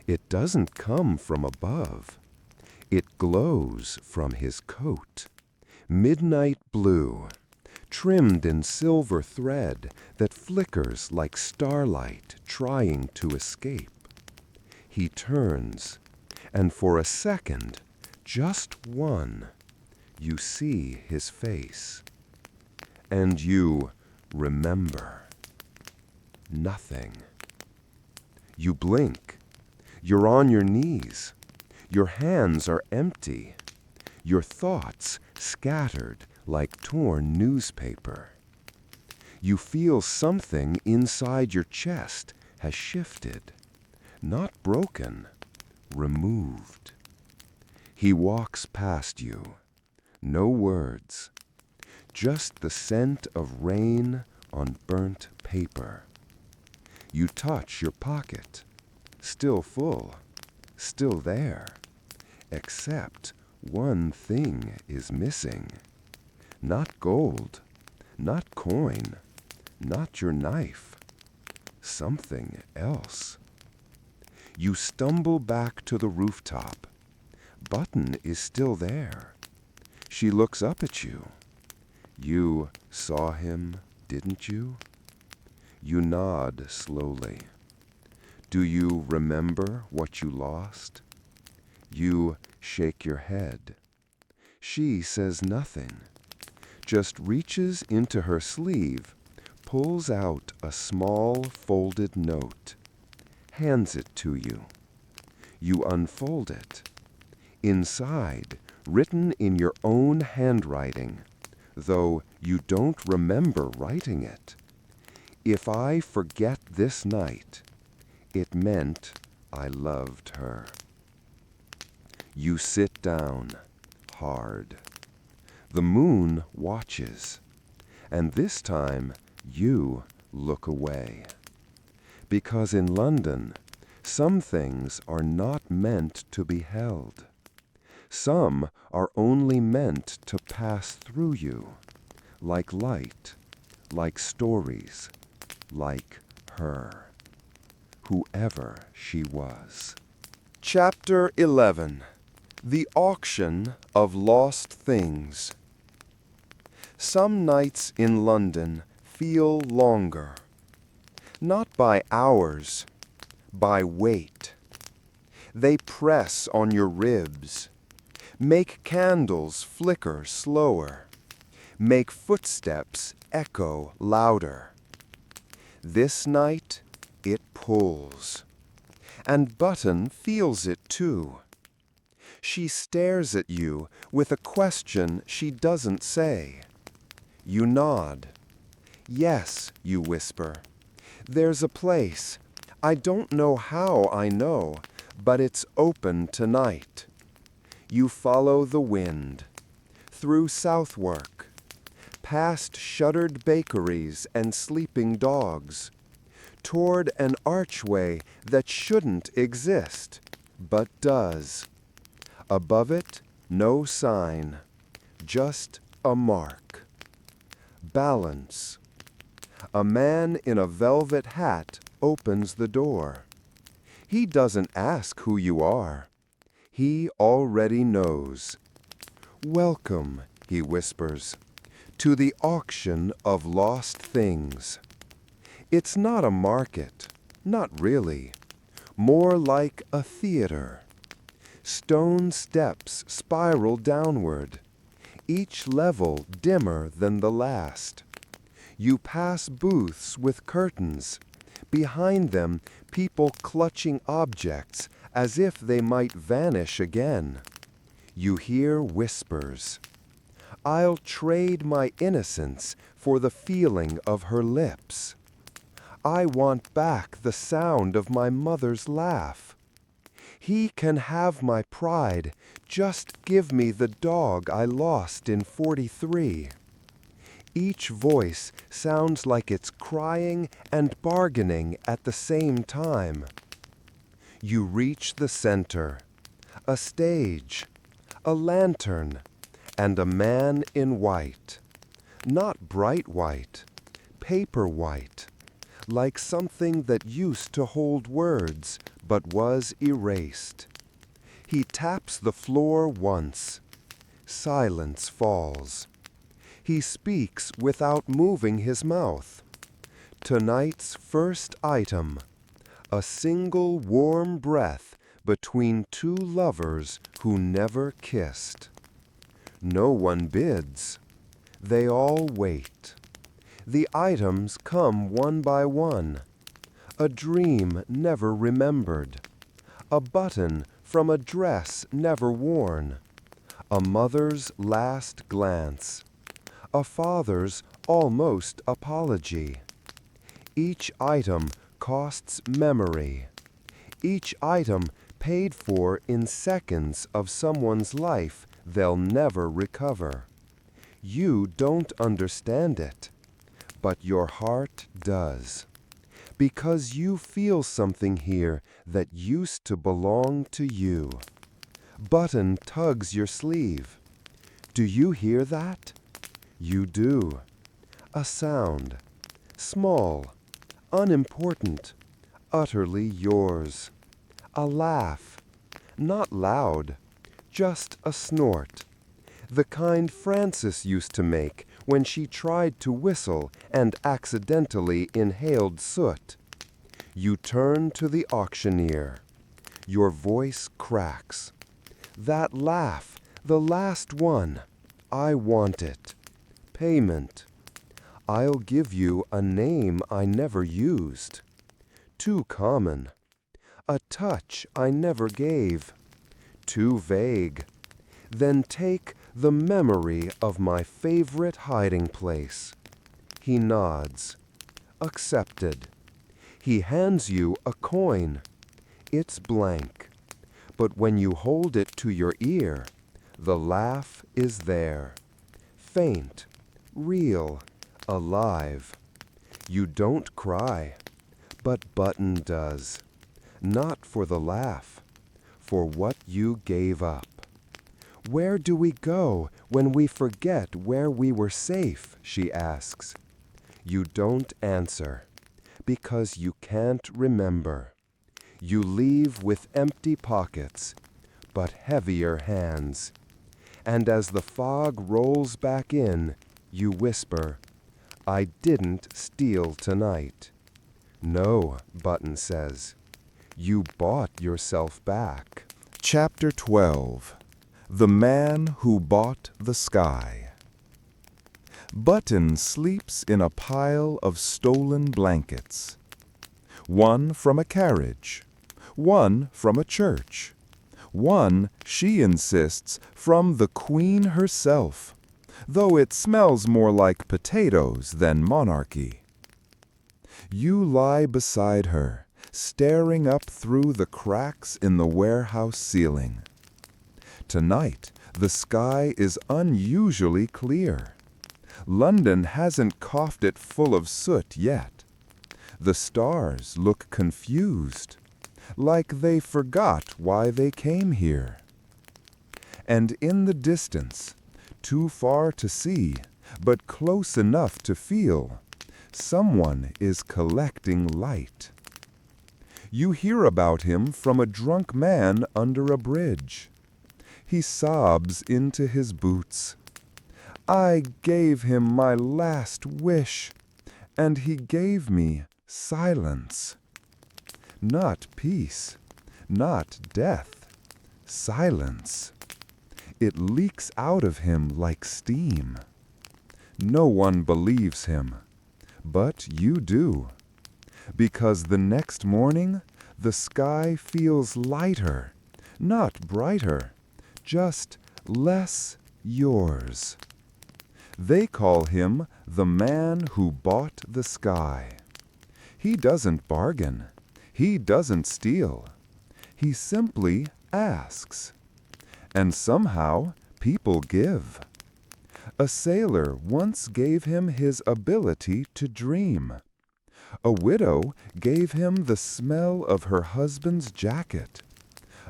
it doesn't come from above. It glows from his coat, midnight blue, trimmed in silver thread that flickers like starlight trying to escape. He turns, and for a second, just one, you see his face. And you remember nothing. You blink. You're on your knees. Your hands are empty. Your thoughts scattered like torn newspaper. You feel something inside your chest has shifted, not broken, removed. He walks past you. No words. Just the scent of rain on burnt paper. You touch your pocket. Still full. Still there. Except one thing is missing. Not gold. Not coin. Not your knife. Something else. You stumble back to the rooftop. Button is still there. She looks up at you. You saw him, didn't you? You nod slowly. Do you remember what you lost? You shake your head. She says nothing, just reaches into her sleeve, pulls out a small folded note, hands it to you. You unfold it. Inside, written in your own handwriting, though you don't remember writing it. If I forget this night, it meant I loved her. You sit down, hard. The moon watches, and this time you look away. Because in London, some things are not meant to be held. Some are only meant to pass through you, like light, like stories, like her, whoever she was. Chapter 11. The Auction of Lost Things. Some nights in London feel longer, not by hours, by weight. They press on your ribs, make candles flicker slower, make footsteps echo louder. This night, it pulls, and Button feels it too. She stares at you with a question she doesn't say. You nod. Yes, you whisper. There's a place. I don't know how I know, but it's open tonight. You follow the wind, through Southwark, past shuttered bakeries and sleeping dogs, toward an archway that shouldn't exist, but does. Above it, no sign, just a mark. Balance. A man in a velvet hat opens the door. He doesn't ask who you are. He already knows. "Welcome," he whispers, "to the auction of lost things." It's not a market, not really. More like a theater. Stone steps spiral downward, each level dimmer than the last. You pass booths with curtains. Behind them, people clutching objects as if they might vanish again. You hear whispers. "I'll trade my innocence for the feeling of her lips. I want back the sound of my mother's laugh. He can have my pride, just give me the dog I lost in '43. Each voice sounds like it's crying and bargaining at the same time. You reach the center, a stage, a lantern, and a man in white. Not bright white, paper white, like something that used to hold words but was erased. He taps the floor once. Silence falls. He speaks without moving his mouth. Tonight's first item, a single warm breath between two lovers who never kissed. No one bids. They all wait. The items come one by one. A dream never remembered. A button from a dress never worn. A mother's last glance. A father's almost apology. Each item costs memory. Each item paid for in seconds of someone's life they'll never recover. You don't understand it, but your heart does. Because you feel something here that used to belong to you. Button tugs your sleeve. Do you hear that? You do. A sound. Small, unimportant, utterly yours. A laugh. Not loud, just a snort. The kind Frances used to make when she tried to whistle and accidentally inhaled soot. You turn to the auctioneer. Your voice cracks. That laugh, the last one. I want it. Payment. I'll give you a name I never used. Too common. A touch I never gave. Too vague. Then take the memory of my favorite hiding place. He nods. Accepted. He hands you a coin. It's blank. But when you hold it to your ear, the laugh is there. Faint. Real, alive. You don't cry, but Button does. Not for the laugh, for what you gave up. Where do we go when we forget where we were safe, she asks. You don't answer, because you can't remember. You leave with empty pockets, but heavier hands. And as the fog rolls back in, you whisper, I didn't steal tonight. No, Button says. You bought yourself back. Chapter 12. The Man Who Bought the Sky. Button sleeps in a pile of stolen blankets. One from a carriage. One from a church. One, she insists, from the Queen herself, though it smells more like potatoes than monarchy. You lie beside her, staring up through the cracks in the warehouse ceiling. Tonight, the sky is unusually clear. London hasn't coughed it full of soot yet. The stars look confused, like they forgot why they came here. And in the distance, too far to see, but close enough to feel, someone is collecting light. You hear about him from a drunk man under a bridge. He sobs into his boots. I gave him my last wish, and he gave me silence. Not peace, not death, silence. It leaks out of him like steam. No one believes him, but you do, because the next morning the sky feels lighter, not brighter, just less yours. They call him the man who bought the sky. He doesn't bargain. He doesn't steal. He simply asks. And somehow people give. A sailor once gave him his ability to dream. A widow gave him the smell of her husband's jacket.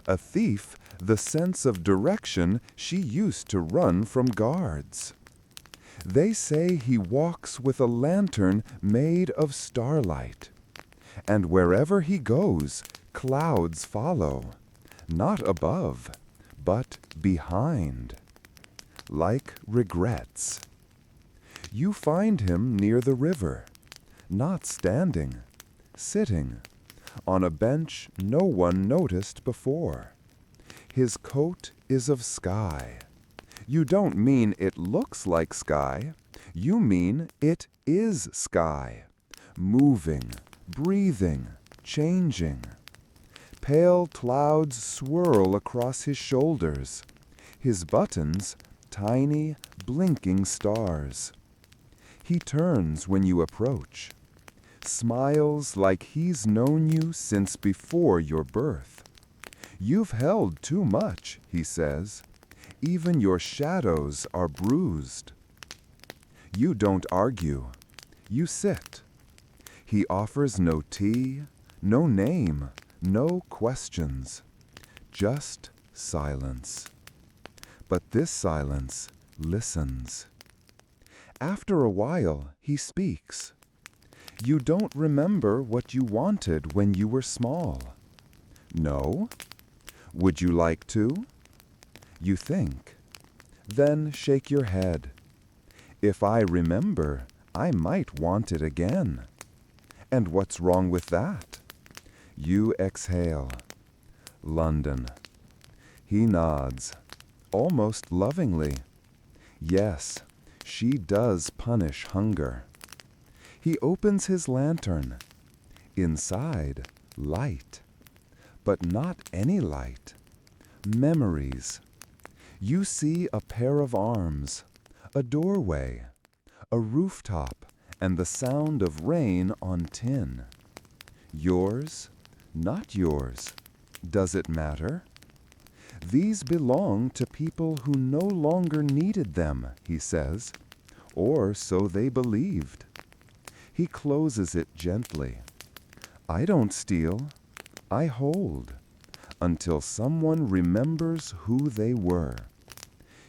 A thief the sense of direction she used to run from guards. They say he walks with a lantern made of starlight. And wherever he goes, clouds follow, not above, but behind, like regrets. You find him near the river, not standing, sitting, on a bench no one noticed before. His coat is of sky. You don't mean it looks like sky. You mean it is sky, moving, breathing, changing. Pale clouds swirl across his shoulders. His buttons, tiny, blinking stars. He turns when you approach, smiles like he's known you since before your birth. You've held too much, he says. Even your shadows are bruised. You don't argue. You sit. He offers no tea, no name, no questions. Just silence. But this silence listens. After a while, he speaks. You don't remember what you wanted when you were small. No? Would you like to? You think. Then shake your head. If I remember, I might want it again. And what's wrong with that? You exhale. London. He nods, almost lovingly. Yes, she does punish hunger. He opens his lantern. Inside, light. But not any light. Memories. You see a pair of arms, a doorway, a rooftop, and the sound of rain on tin. Yours, not yours. Does it matter? These belong to people who no longer needed them, he says, or so they believed. He closes it gently. I don't steal. I hold, until someone remembers who they were.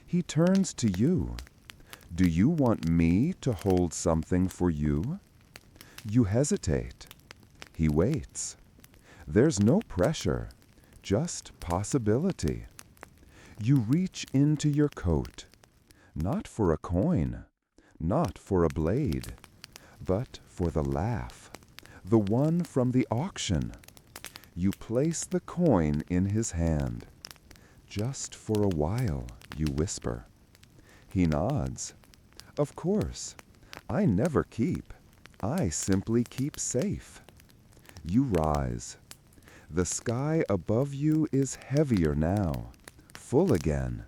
He turns to you. Do you want me to hold something for you? You hesitate. He waits. There's no pressure, just possibility. You reach into your coat, not for a coin, not for a blade, but for the laugh, the one from the auction. You place the coin in his hand. Just for a while, you whisper. He nods. Of course. I never keep. I simply keep safe. You rise. The sky above you is heavier now, full again,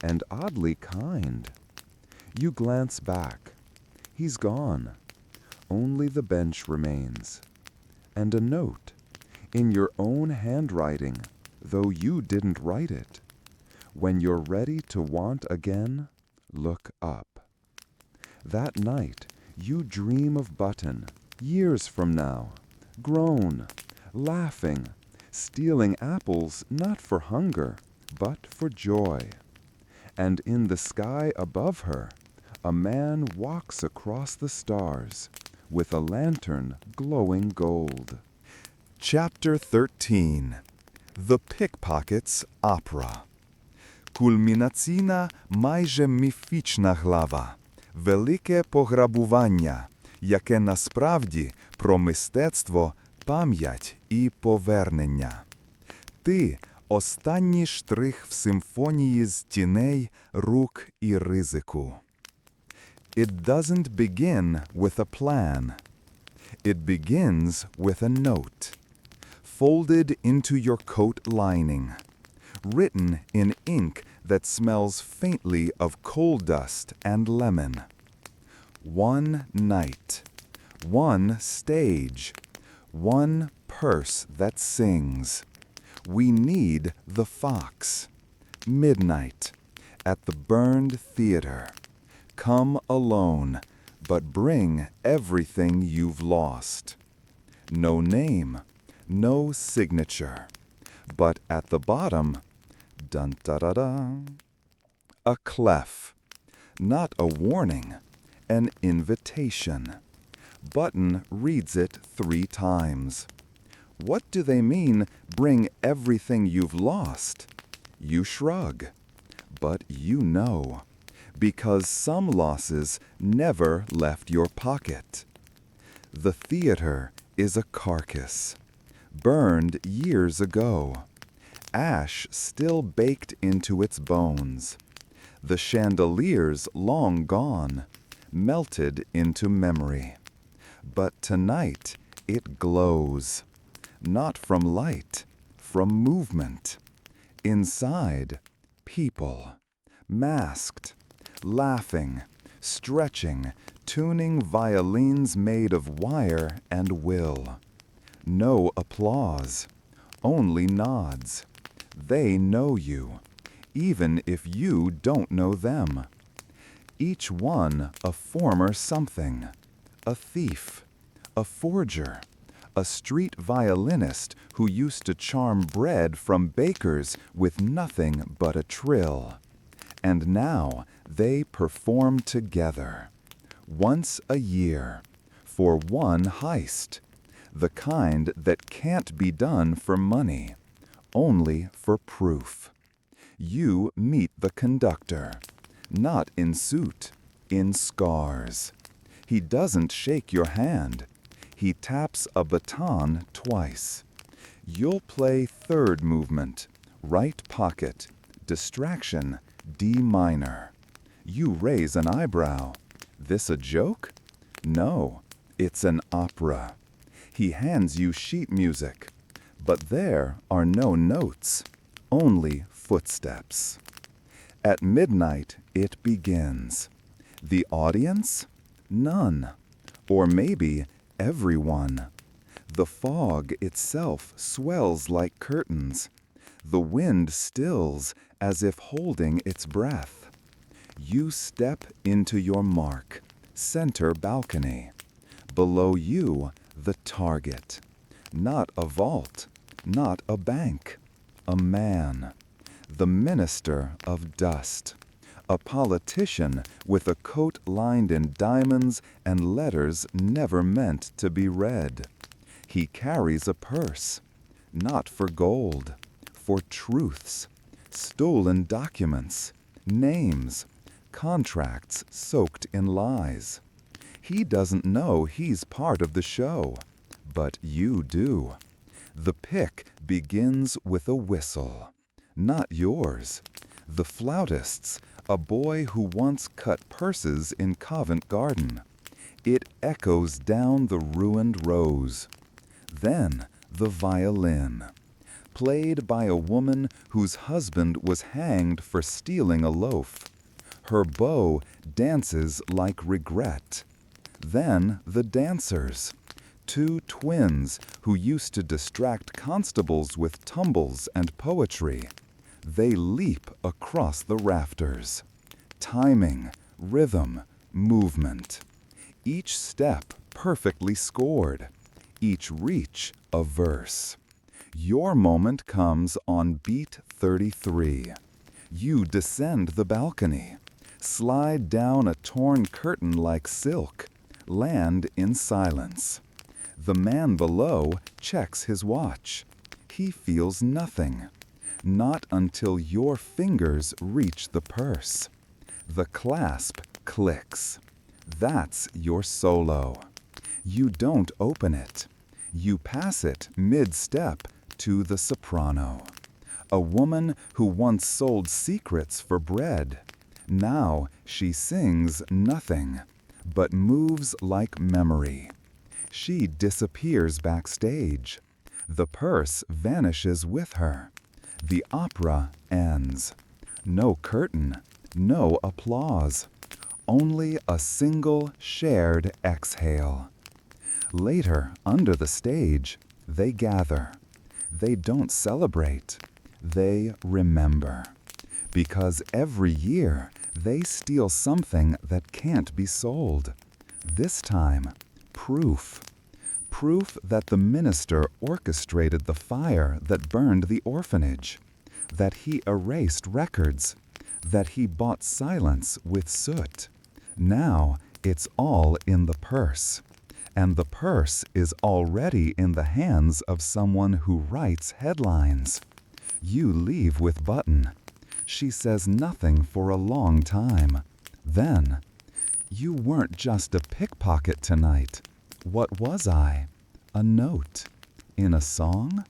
and oddly kind. You glance back. He's gone. Only the bench remains. And a note, in your own handwriting, though you didn't write it. When you're ready to want again, look up. That night, you dream of Button, years from now, grown, laughing, stealing apples not for hunger, but for joy. And in the sky above her, a man walks across the stars with a lantern glowing gold. Chapter 13. The Pickpocket's Opera. Кульмінаційна, майже міфічна глава. Велике пограбування, яке насправді про мистецтво, пам'ять і повернення. Ти – останній штрих в симфонії з тіней, рук і ризику. It doesn't begin with a plan. It begins with a note, folded into your coat lining, written in ink that smells faintly of coal dust and lemon. One night, one stage, one purse that sings. We need the fox. Midnight, at the burned theater. Come alone, but bring everything you've lost. No name, no signature, but at the bottom, dun-da-da-da, a clef, not a warning, an invitation. Button reads it 3 times. What do they mean, bring everything you've lost? You shrug, but you know, because some losses never left your pocket. The theater is a carcass, burned years ago, ash still baked into its bones, the chandeliers long gone, melted into memory. But tonight it glows, not from light, from movement. Inside, people, masked, laughing, stretching, tuning violins made of wire and will. No applause, only nods. They know you, even if you don't know them. Each one a former something, a thief, a forger, a street violinist who used to charm bread from bakers with nothing but a trill. And now they perform together, once a year, for one heist, the kind that can't be done for money, only for proof. You meet the conductor, not in suit, in scars. He doesn't shake your hand. He taps a baton twice. You'll play 3rd movement, right pocket, distraction, D minor. You raise an eyebrow. This a joke? No, it's an opera. He hands you sheet music, but there are no notes, only footsteps. At midnight, it begins. The audience? None. Or maybe everyone. The fog itself swells like curtains. The wind stills as if holding its breath. You step into your mark, center balcony. Below you, the target. Not a vault, not a bank. A man. The minister of dust. A politician with a coat lined in diamonds and letters never meant to be read. He carries a purse, not for gold, for truths, stolen documents, names, contracts soaked in lies. He doesn't know he's part of the show, but you do. The pick begins with a whistle, not yours. The flautist's, a boy who once cut purses in Covent Garden. It echoes down the ruined rows. Then the violin, played by a woman whose husband was hanged for stealing a loaf. Her bow dances like regret. Then the dancers, 2 twins who used to distract constables with tumbles and poetry. They leap across the rafters. Timing, rhythm, movement. Each step perfectly scored. Each reach a verse. Your moment comes on beat 33. You descend the balcony, slide down a torn curtain like silk, land in silence. The man below checks his watch. He feels nothing. Not until your fingers reach the purse. The clasp clicks. That's your solo. You don't open it. You pass it mid-step to the soprano. A woman who once sold secrets for bread. Now she sings nothing, but moves like memory. She disappears backstage. The purse vanishes with her. The opera ends. No curtain, no applause. Only a single shared exhale. Later, under the stage, they gather. They don't celebrate. They remember. Because every year, they steal something that can't be sold. This time, proof. Proof that the minister orchestrated the fire that burned the orphanage. That he erased records. That he bought silence with soot. Now, it's all in the purse. And the purse is already in the hands of someone who writes headlines. You leave with Button. She says nothing for a long time. Then, you weren't just a pickpocket tonight. What was I? A note. In a song?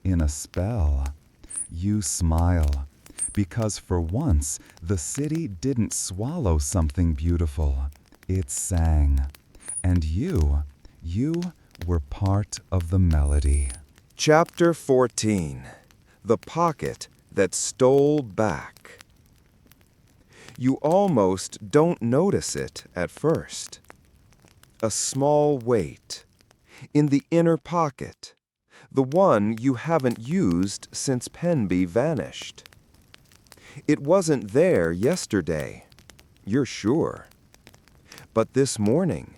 In a spell. You smile. Because for once, the city didn't swallow something beautiful. It sang. And you were part of the melody. Chapter 14. The Pocket That Stole Back. You almost don't notice it at first. A small weight. In the inner pocket. The one you haven't used since Penby vanished. It wasn't there yesterday, you're sure. But this morning,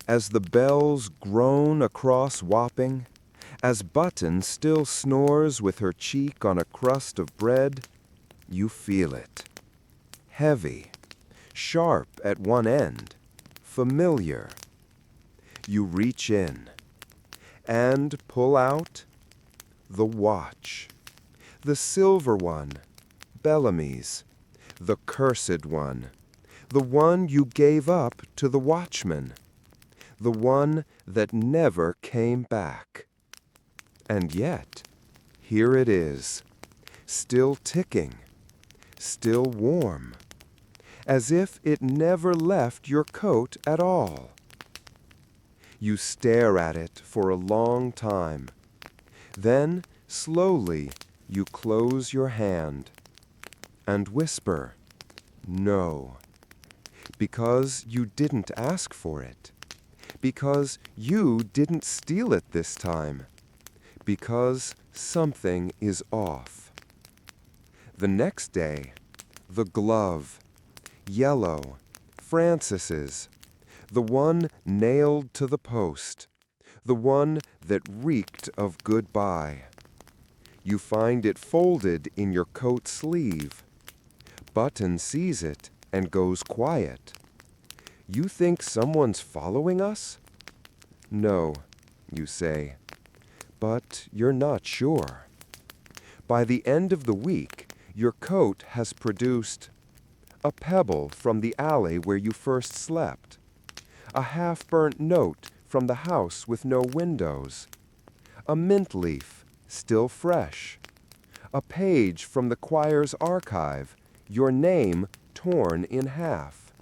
as the bells groan across Wapping, as Button still snores with her cheek on a crust of bread, you feel it. Heavy, sharp at one end, familiar. You reach in and pull out the watch, the silver one, Bellamy's, the cursed one, the one you gave up to the watchman, the one that never came back. And yet, here it is, still ticking, still warm, as if it never left your coat at all. You stare at it for a long time. Then, slowly, you close your hand and whisper, "No," because you didn't ask for it, because you didn't steal it this time, because something is off. The next day, the glove, yellow, Francis's, the one nailed to the post, the one that reeked of goodbye. You find it folded in your coat sleeve. Button sees it and goes quiet. You think someone's following us? No, you say, but you're not sure. By the end of the week, your coat has produced a pebble from the alley where you first slept, a half-burnt note from the house with no windows, a mint leaf, still fresh, a page from the choir's archive, your name torn in half.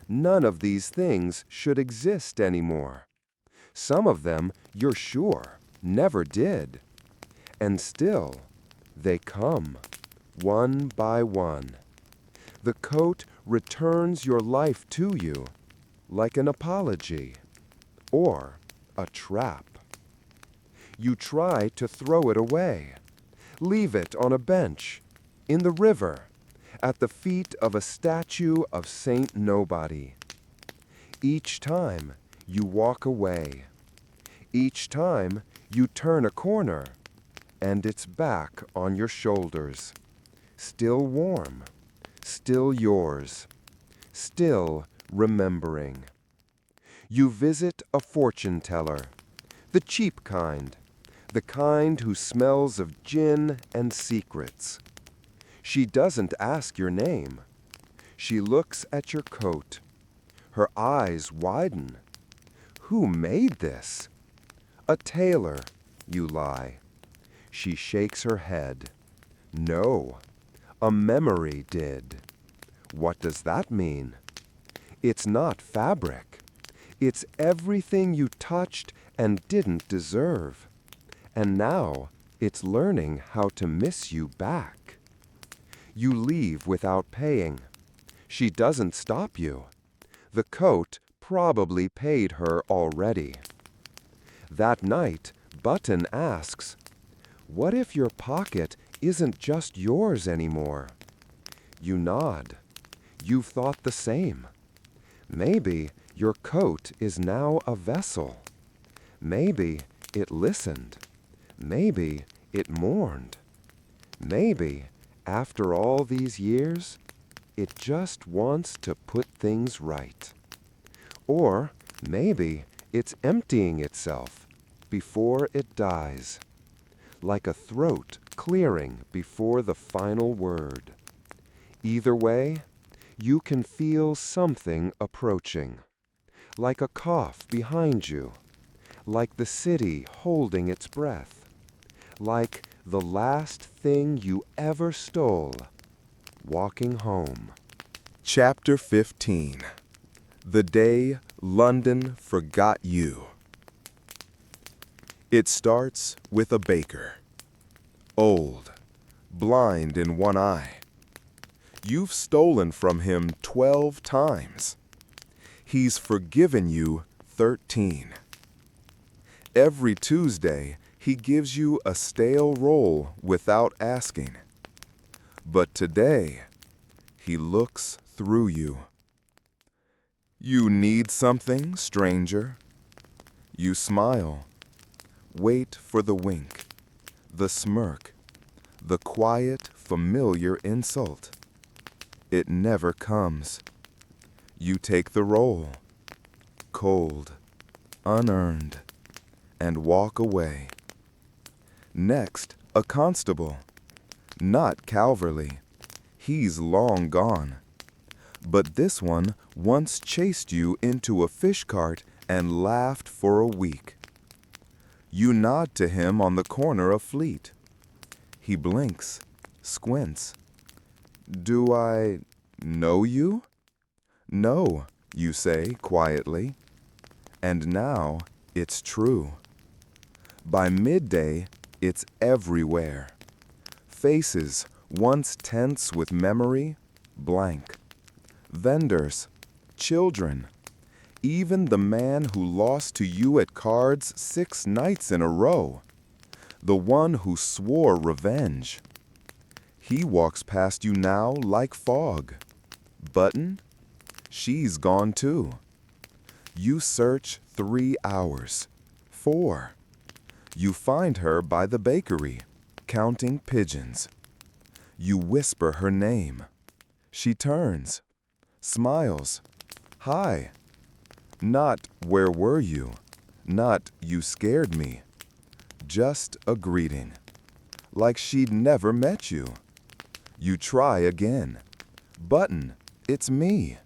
None of these things should exist anymore. Some of them, you're sure, never did. And still, they come, one by one. The coat returns your life to you, like an apology, or a trap. You try to throw it away, leave it on a bench, in the river, at the feet of a statue of Saint Nobody. Each time you walk away. Each time you turn a corner, and it's back on your shoulders. Still warm, still yours, still remembering. You visit a fortune teller, the cheap kind, the kind who smells of gin and secrets. She doesn't ask your name. She looks at your coat. Her eyes widen. Who made this? A tailor, you lie. She shakes her head. No, a memory did. What does that mean? It's not fabric. It's everything you touched and didn't deserve. And now it's learning how to miss you back. You leave without paying. She doesn't stop you. The coat probably paid her already. That night, Button asks, "What if your pocket isn't just yours anymore?" You nod. You've thought the same. Maybe your coat is now a vessel. Maybe it listened. Maybe it mourned. Maybe, after all these years, it just wants to put things right. Or maybe it's emptying itself before it dies, like a throat clearing before the final word. Either way, you can feel something approaching, like a cough behind you, like the city holding its breath, like the last thing you ever stole, walking home. Chapter 15. The Day London Forgot You. It starts with a baker. Old, blind in one eye. You've stolen from him 12 times. He's forgiven you 13. Every Tuesday, he gives you a stale roll without asking. But today, he looks through you. You need something, stranger? You smile. Wait for the wink, the smirk, the quiet, familiar insult. It never comes. You take the roll, cold, unearned, and walk away. Next, a constable. Not Calverley. He's long gone. But this one once chased you into a fish cart and laughed for a week. You nod to him on the corner of Fleet. He blinks, squints. Do I know you? No, you say quietly. And now it's true. By midday, it's everywhere. Faces once tense with memory, blank. Vendors, children, even the man who lost to you at cards 6 nights in a row, the one who swore revenge. He walks past you now like fog. Button? She's gone too. You search 3 hours, 4. You find her by the bakery, counting pigeons. You whisper her name. She turns, smiles. Hi. Not where were you? Not you scared me. Just a greeting, like she'd never met you. You try again. Button, it's me.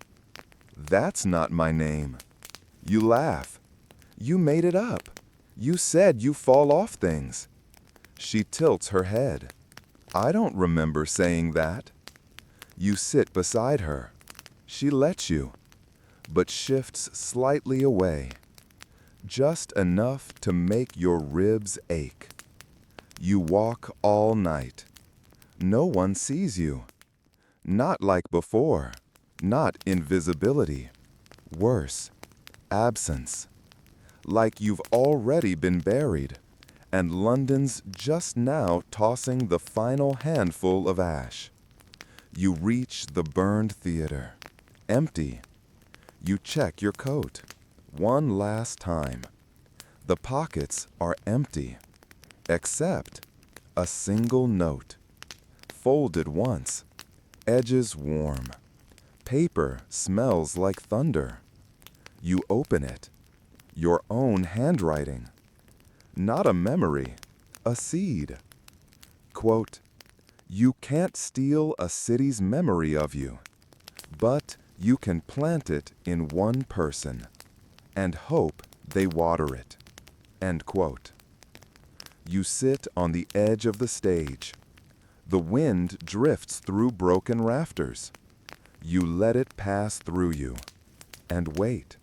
That's not my name. You laugh. You made it up. You said you fall off things. She tilts her head. I don't remember saying that. You sit beside her. She lets you, but shifts slightly away, just enough to make your ribs ache. You walk all night. No one sees you. Not like before. Not invisibility. Worse, absence. Like you've already been buried, and London's just now tossing the final handful of ash. You reach the burned theater. Empty. You check your coat. One last time. The pockets are empty, except a single note. Folded once, edges warm. Paper smells like thunder. You open it. Your own handwriting. Not a memory, a seed. Quote, "You can't steal a city's memory of you, but you can plant it in one person and hope they water it." End quote. You sit on the edge of the stage. The wind drifts through broken rafters. You let it pass through you and wait.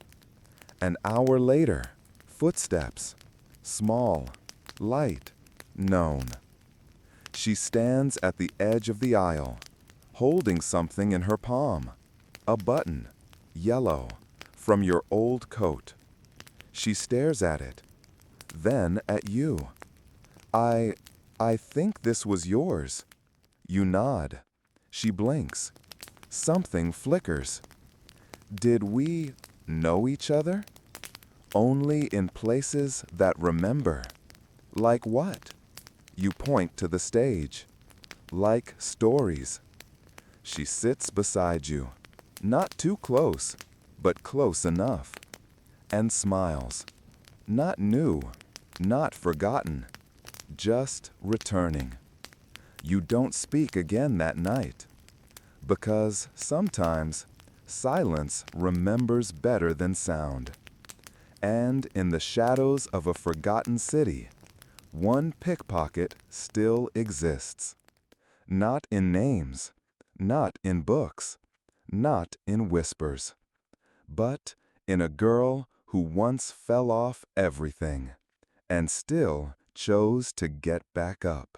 An hour later, footsteps, small, light, known. She stands at the edge of the aisle, holding something in her palm. A button, yellow, from your old coat. She stares at it, then at you. I think this was yours." You nod. She blinks. Something flickers. Did we know each other? Only in places that remember. Like what? You point to the stage. Like stories. She sits beside you. Not too close, but close enough. And smiles. Not new, not forgotten. Just returning. You don't speak again that night. Because sometimes silence remembers better than sound. And in the shadows of a forgotten city, one pickpocket still exists. Not in names, not in books, not in whispers, but in a girl who once fell off everything and still chose to get back up.